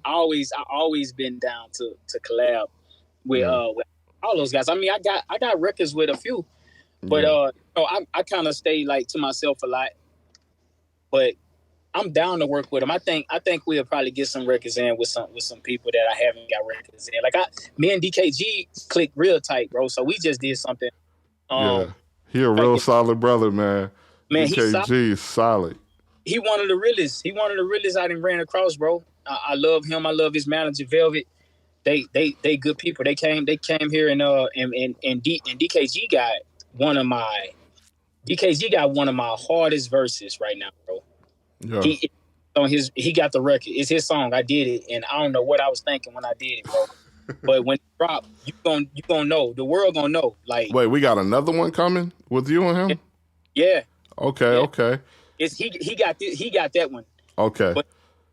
always been down to collab with with all those guys. I mean, I got records with a few, but I kind of stay like to myself a lot. But I'm down to work with them. I think we'll probably get some records in with some people that I haven't got records in. Like me and DKG clicked real tight, bro. So we just did something. Yeah, he a real solid brother, man. Man, DKG is solid. He one of the realest. He one of the realest I done ran across, bro. I love him. I love his manager, Velvet. They good people. They came here and DKG got one of my hardest verses right now, bro. Yeah. He got the record. It's his song. I did it, and I don't know what I was thinking when I did it, bro. But when it drop, you gonna know. The world gonna know. Like, wait, we got another one coming with you and him? Yeah. Okay, yeah. okay. He got that one. Okay. But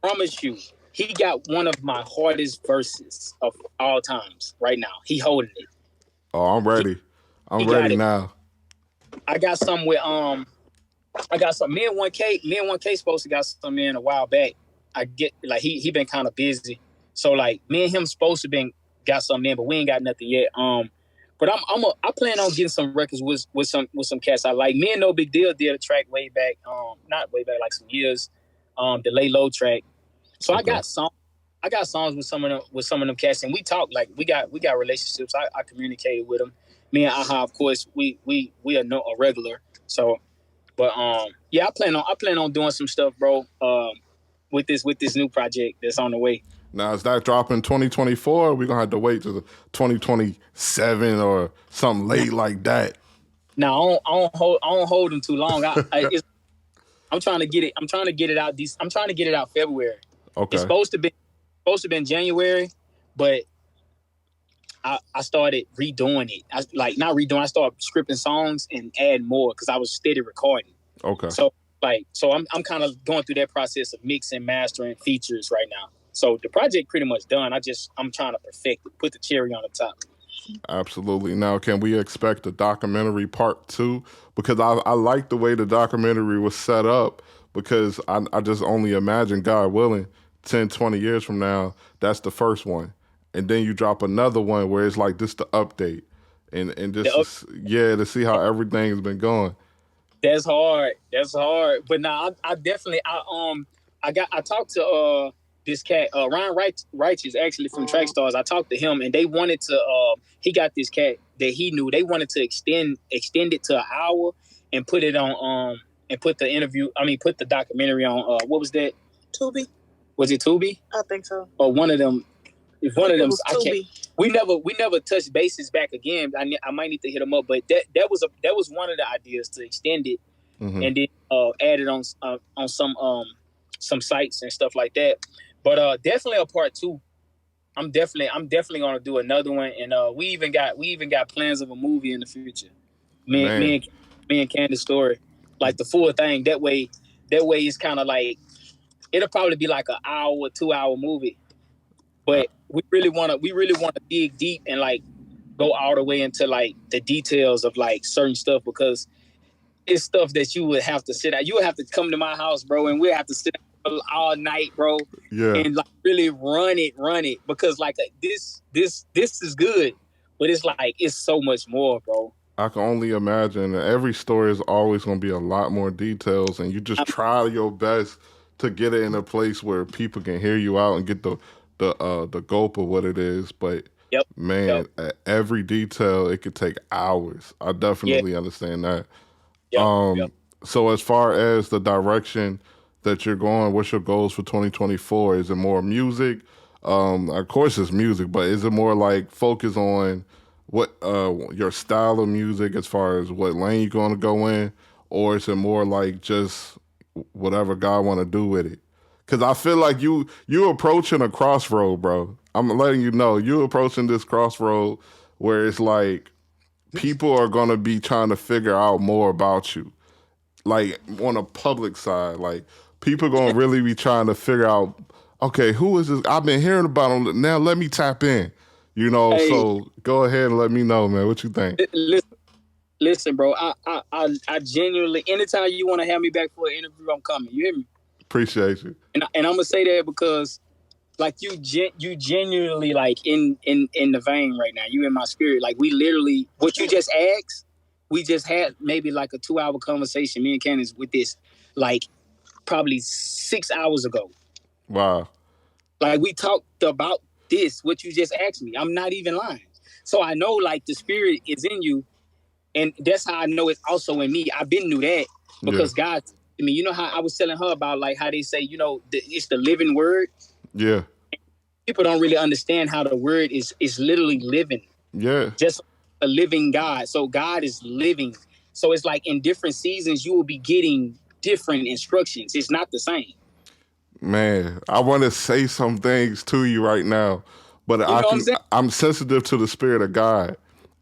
I promise you, he got one of my hardest verses of all times right now. He holding it. Oh, I'm ready. I'm ready now. I got some with me and 1K supposed to got some in a while back. I get like he been kind of busy. So like me and him supposed to got something in, but we ain't got nothing yet. But I plan on getting some records with some cats I like. Me and No Big Deal did a track way back, not way back, like some years, the Lay Low track. So Okay. I got songs with some of them cats, and we talk like we got relationships. I communicated with them. Me and Aha, of course, we are a regular. So, but yeah, I plan on doing some stuff, bro. With this new project that's on the way. Now, is that dropping 2024? Or we gonna have to wait to 2027 or something late like that? No, I don't hold them too long. I'm trying to get it. I'm trying to get it out. I'm trying to get it out February. Okay. It's supposed to be in January, but I started redoing it. I started scripting songs and add more because I was steady recording. Okay. So I'm kind of going through that process of mixing, mastering, features right now. So the project pretty much done. I'm trying to perfect it, put the cherry on the top. Absolutely. Now, can we expect a documentary part 2? Because I like the way the documentary was set up, because I just only imagine, God willing, 10, 20 years from now, that's the first one. And then you drop another one where it's like this the update. And just to see how everything's been going. That's hard. But now I definitely I talked to this cat, Ryan Righteous, actually from Track Stars. I talked to him, and they wanted to. He got this cat that he knew. They wanted to extend it to an hour and put it on. And put the documentary on. What was that? Tubi. Was it Tubi? I think so. Or one of them. If one of them, I can't. Tubi. We never touched bases back again. I might need to hit them up, but that was one of the ideas, to extend it, and then add it on some sites and stuff like that. But definitely a part 2. I'm definitely gonna do another one, and we even got plans of a movie in the future. Me and Candace story, like the full thing. That way it's kind of like it'll probably be like an hour, 2-hour movie. But we really want to dig deep and like go all the way into like the details of like certain stuff, because it's stuff that you would have to sit at. You would have to come to my house, bro, and we'd have to sit all night, bro. Yeah. And like really run it, because like this is good, but it's like it's so much more, bro. I can only imagine that every story is always going to be a lot more details, and you just try your best to get it in a place where people can hear you out and get the gulp of what it is. But at every detail, it could take hours. I definitely understand that. So as far as the direction that you're going, what's your goals for 2024? Is it more music? Of course it's music, but is it more like focus on what your style of music, as far as what lane you're going to go in, or is it more like just whatever God want to do with it? Because I feel like you're approaching a crossroad, bro. I'm letting you know, you're approaching this crossroad where it's like people are going to be trying to figure out more about you. Like on a public side, like people going to really be trying to figure out, okay, who is this? I've been hearing about him. Now let me tap in. Hey. So go ahead and let me know, man. What you think? Listen, bro. I genuinely, anytime you want to have me back for an interview, I'm coming. You hear me? Appreciate you. And I'm gonna say that because, like, you genuinely like in the vein right now. You in my spirit. Like, we literally, what you just asked, we just had maybe like a 2-hour conversation, me and Candace, with this, like probably 6 hours ago. Wow. Like, we talked about this, what you just asked me. I'm not even lying. So I know, like, the spirit is in you, and that's how I know it's also in me. I've been knew that because God, I mean, you know how I was telling her about, like, how they say, it's the living word. Yeah. People don't really understand how the word is literally living. Yeah. Just a living God. So God is living. So it's like in different seasons, you will be getting different instructions. It's not the same. Man, I want to say some things to you right now, but I'm sensitive to the spirit of God.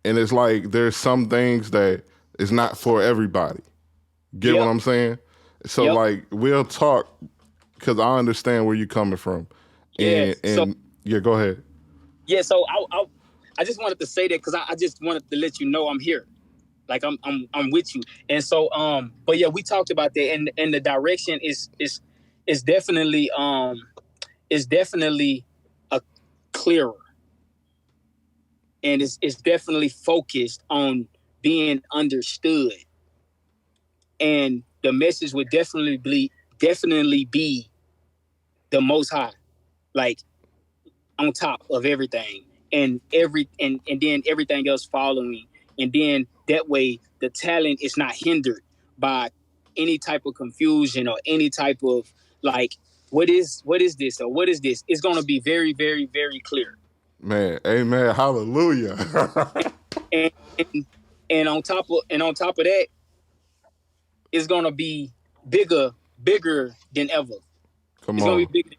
And it's like there's some things that is not for everybody. Get what I'm saying? So like we'll talk because I understand where you're coming from. And go ahead. Yeah, so I just wanted to say that because I just wanted to let you know I'm here. Like I'm with you. And so but yeah, we talked about that, and the direction is definitely a clearer. and it's definitely focused on being understood. And the message would definitely be the Most High, like on top of everything, and then everything else following. And then that way the talent is not hindered by any type of confusion or any type of like, what is this or what is this? It's going to be very, very, very clear. Man, amen, hallelujah. and, and on top of that, it's going to be bigger than ever. Come It's on. going to be bigger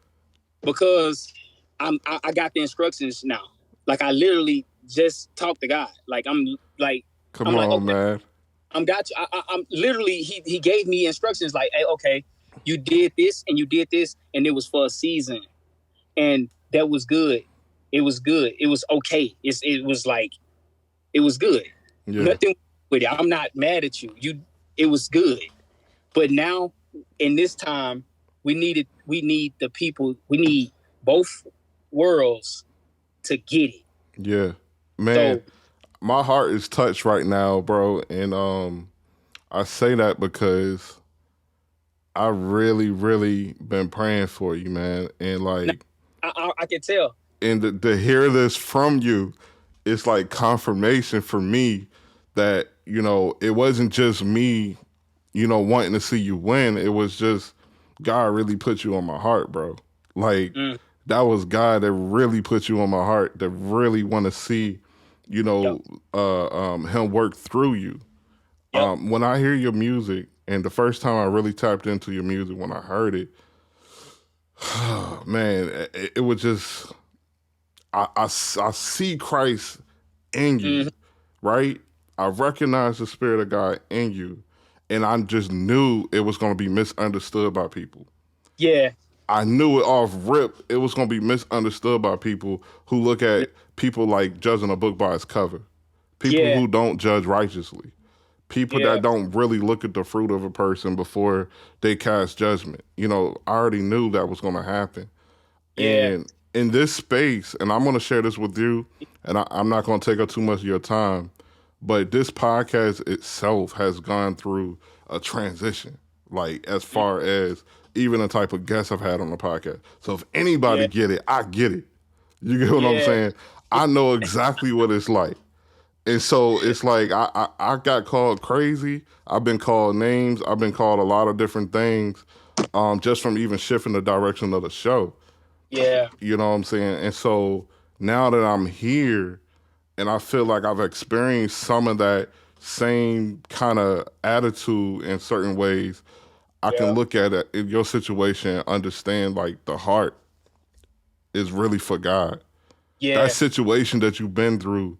because I got the instructions now. Like, I literally just talked to God. Like, I'm like, okay, man. I'm got you. I'm literally, he gave me instructions like, hey, okay, you did this and you did this, and it was for a season, and that was good. It was good. It was okay. It was good. Yeah. Nothing with it. I'm not mad at you. It was good. But now, in this time, we need the people. We need both worlds to get it. Yeah, man. So, my heart is touched right now, bro, and I say that because I really, really been praying for you, man, and like I can tell. And to hear this from you, it's like confirmation for me that, you know, it wasn't just me, you know, wanting to see you win. It was just God really put you on my heart, bro. Like, that was God that really put you on my heart, that really want to see, you know, him work through you. Yep. When I hear your music, and the first time I really tapped into your music when I heard it, man, it was just, I see Christ in you, right? I recognize the Spirit of God in you, and I just knew it was going to be misunderstood by people. Yeah. I knew it off rip. It was going to be misunderstood by people who look at people like judging a book by its cover. People who don't judge righteously. People that don't really look at the fruit of a person before they cast judgment. You know, I already knew that was going to happen. Yeah. And in this space, and I'm going to share this with you, and I'm not going to take up too much of your time, but this podcast itself has gone through a transition, like as far as even the type of guests I've had on the podcast. So if anybody get it, I get it. You get what I'm saying? I know exactly what it's like. And so it's like I got called crazy. I've been called names. I've been called a lot of different things just from even shifting the direction of the show. Yeah. You know what I'm saying? And so now that I'm here and I feel like I've experienced some of that same kind of attitude in certain ways, I can look at it in your situation and understand like the heart is really for God. Yeah. That situation that you've been through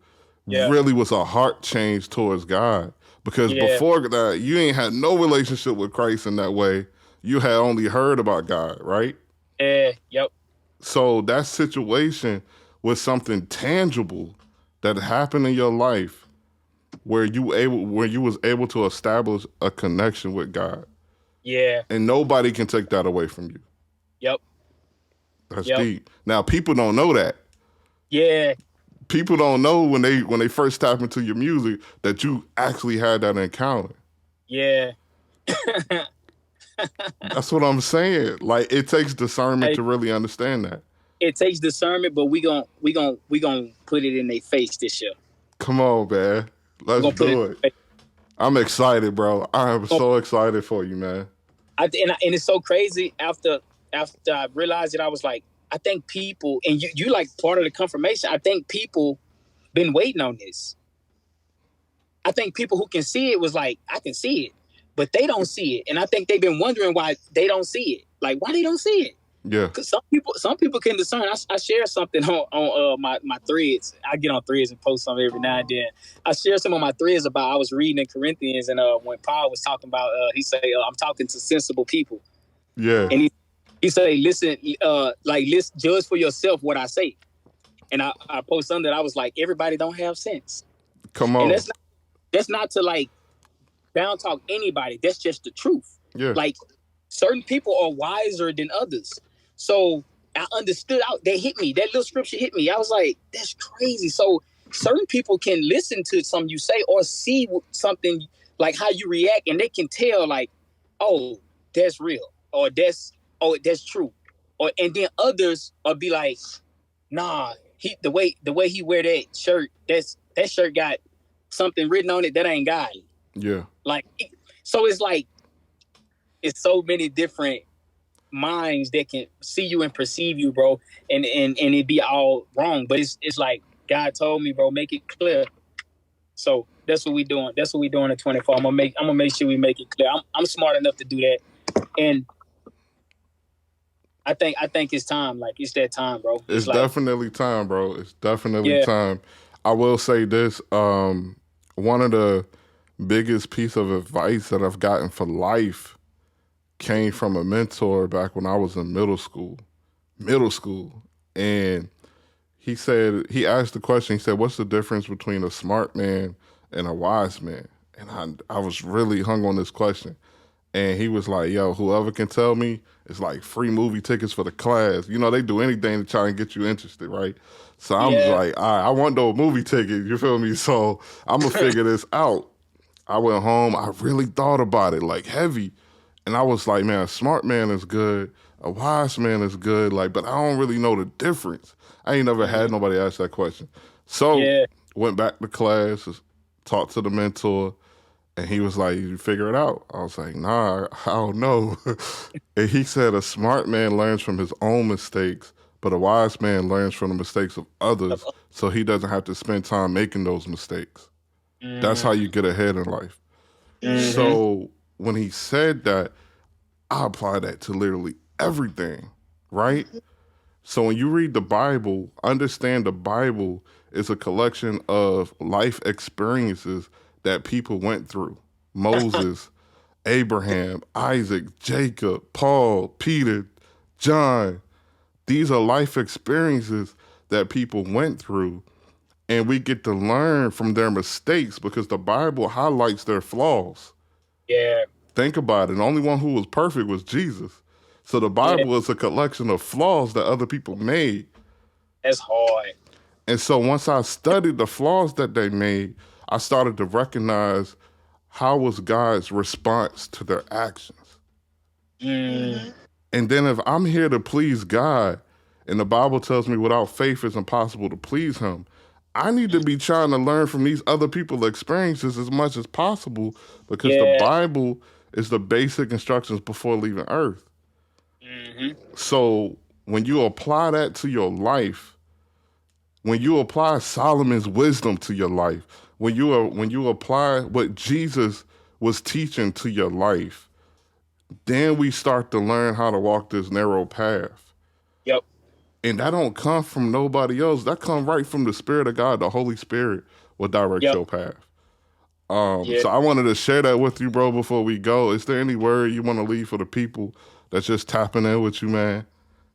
really was a heart change towards God. Because before that, you ain't had no relationship with Christ in that way. You had only heard about God, right? Yep. So that situation was something tangible that happened in your life where you was able to establish a connection with God. Yeah. And nobody can take that away from you. Yep. That's deep. Now, people don't know that. Yeah. People don't know when they first tap into your music that you actually had that encounter. Yeah. That's what I'm saying. Like, it takes discernment to really understand that. It takes discernment, but we gon' put it in their face this year. Come on, man. Let's do it. I'm excited, bro. I am so excited for you, man. And it's so crazy. After I realized it, I was like, I think people, and you like part of the confirmation, I think people been waiting on this. I think people who can see it was like, I can see it, but they don't see it. And I think they've been wondering why they don't see it. Like, why they don't see it? Yeah. Because some people can discern. I share something on my threads. I get on threads and post something every now and then. I share some of my threads about, I was reading in Corinthians, and when Paul was talking about, he said, I'm talking to sensible people. Yeah. And he said, listen, listen, judge for yourself what I say. And I post something that I was like, everybody don't have sense. Come on. And that's not to like down talk anybody. That's just the truth. Yeah. Like, certain people are wiser than others. So I understood out. They hit me. That little scripture hit me. I was like, that's crazy. So certain people can listen to something you say or see something like how you react, and they can tell like, oh, that's real, or that's true, and then others will be like, nah, the way he wear that shirt, that shirt got something written on it that ain't godly. Yeah. Like, so it's like it's so many different minds that can see you and perceive you, bro, and it be all wrong. But it's like God told me, bro, make it clear. So that's what we doing. That's what we doing at 24. I'm gonna make sure we make it clear. I'm smart enough to do that, and I think it's time. Like, it's that time, bro. It's like, definitely time, bro. It's definitely time. I will say this. One of the biggest piece of advice that I've gotten for life came from a mentor back when I was in middle school. And he asked the question, he said, what's the difference between a smart man and a wise man? And I was really hung on this question. And he was like, yo, whoever can tell me, it's like free movie tickets for the class. You know, they do anything to try and get you interested, right? So I'm like, all right, I want those movie tickets, you feel me? So I'm going to figure this out. I went home. I really thought about it, like, heavy. And I was like, man, a smart man is good. A wise man is good. Like, but I don't really know the difference. I ain't never had nobody ask that question. So went back to class, talked to the mentor. And he was like, you figure it out? I was like, nah, I don't know. And he said a smart man learns from his own mistakes, but a wise man learns from the mistakes of others, so he doesn't have to spend time making those mistakes. Mm-hmm. That's how you get ahead in life. Mm-hmm. So when he said that, I apply that to literally everything, right? So when you read the Bible, understand the Bible is a collection of life experiences that people went through. Moses, Abraham, Isaac, Jacob, Paul, Peter, John. These are life experiences that people went through, and we get to learn from their mistakes because the Bible highlights their flaws. Yeah. Think about it. The only one who was perfect was Jesus. So the Bible is a collection of flaws that other people made. That's hard. And so once I studied the flaws that they made, I started to recognize how was God's response to their actions. Mm. And then if I'm here to please God, and the Bible tells me without faith it's impossible to please him, I need to be trying to learn from these other people's experiences as much as possible because the Bible is the basic instructions before leaving earth. Mm-hmm. So when you apply that to your life, when you apply Solomon's wisdom to your life, when you apply what Jesus was teaching to your life, then we start to learn how to walk this narrow path. Yep. And that don't come from nobody else. That come right from the Spirit of God. The Holy Spirit will direct your path. So I wanted to share that with you, bro, before we go. Is there any word you want to leave for the people that's just tapping in with you, man,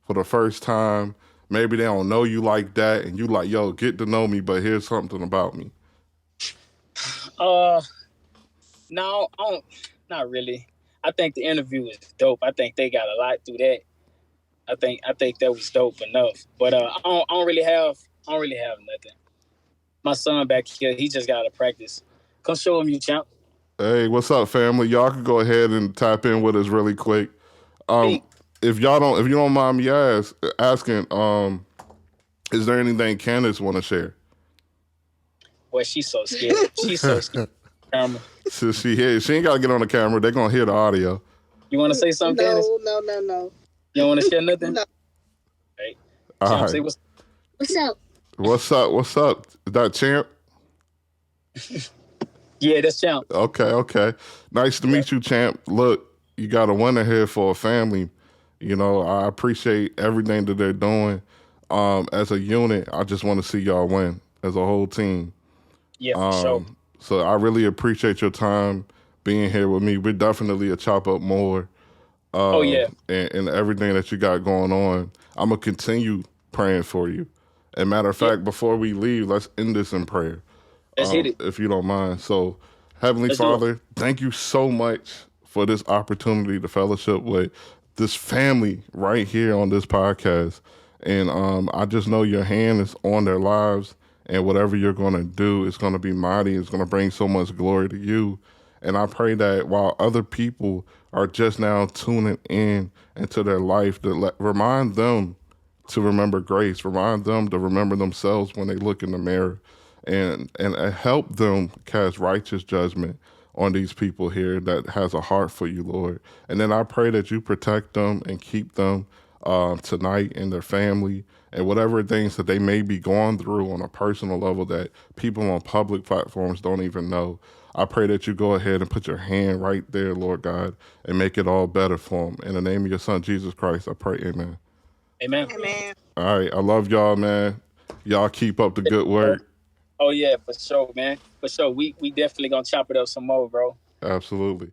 for the first time? Maybe they don't know you like that, and you like, yo, get to know me, but here's something about me. No, not really. I think the interview was dope. I think they got a lot through that. I think that was dope enough. But I don't really have nothing. My son back here, he just got to practice. Come show him, you champ. Hey, what's up, family? Y'all can go ahead and tap in with us really quick. If you don't mind me asking, is there anything Candace want to share? Boy, she's so scared. She's so scared. So she ain't got to get on the camera. They're going to hear the audio. You want to say something, Candace? No. You don't want to share nothing? No. Hey, all Champ, right. say What's up? What's up? Is that Champ? Yeah, that's Champ. Okay. Nice to meet you, Champ. Look, you got a winner here for a family. You know, I appreciate everything that they're doing. As a unit, I just want to see y'all win as a whole team. Yeah, for sure. So I really appreciate your time being here with me. We're definitely a chop up more. And everything that you got going on. I'm going to continue praying for you. And matter of fact, before we leave, let's end this in prayer. Let's hit it. If you don't mind. So, Heavenly Father, thank you so much for this opportunity to fellowship with this family right here on this podcast. And I just know your hand is on their lives and whatever you're going to do is going to be mighty. It's going to bring so much glory to you. And I pray that while other people are just now tuning in into their life, to remind them to remember grace, remind them to remember themselves when they look in the mirror, and help them cast righteous judgment on these people here that has a heart for you, Lord. And then I pray that you protect them and keep them tonight and their family and whatever things that they may be going through on a personal level that people on public platforms don't even know. I pray that you go ahead and put your hand right there, Lord God, and make it all better for them. In the name of your son, Jesus Christ, I pray, amen. Amen. Amen. All right. I love y'all, man. Y'all keep up the good work. Oh yeah, for sure, man. For sure. We definitely gonna chop it up some more, bro. Absolutely.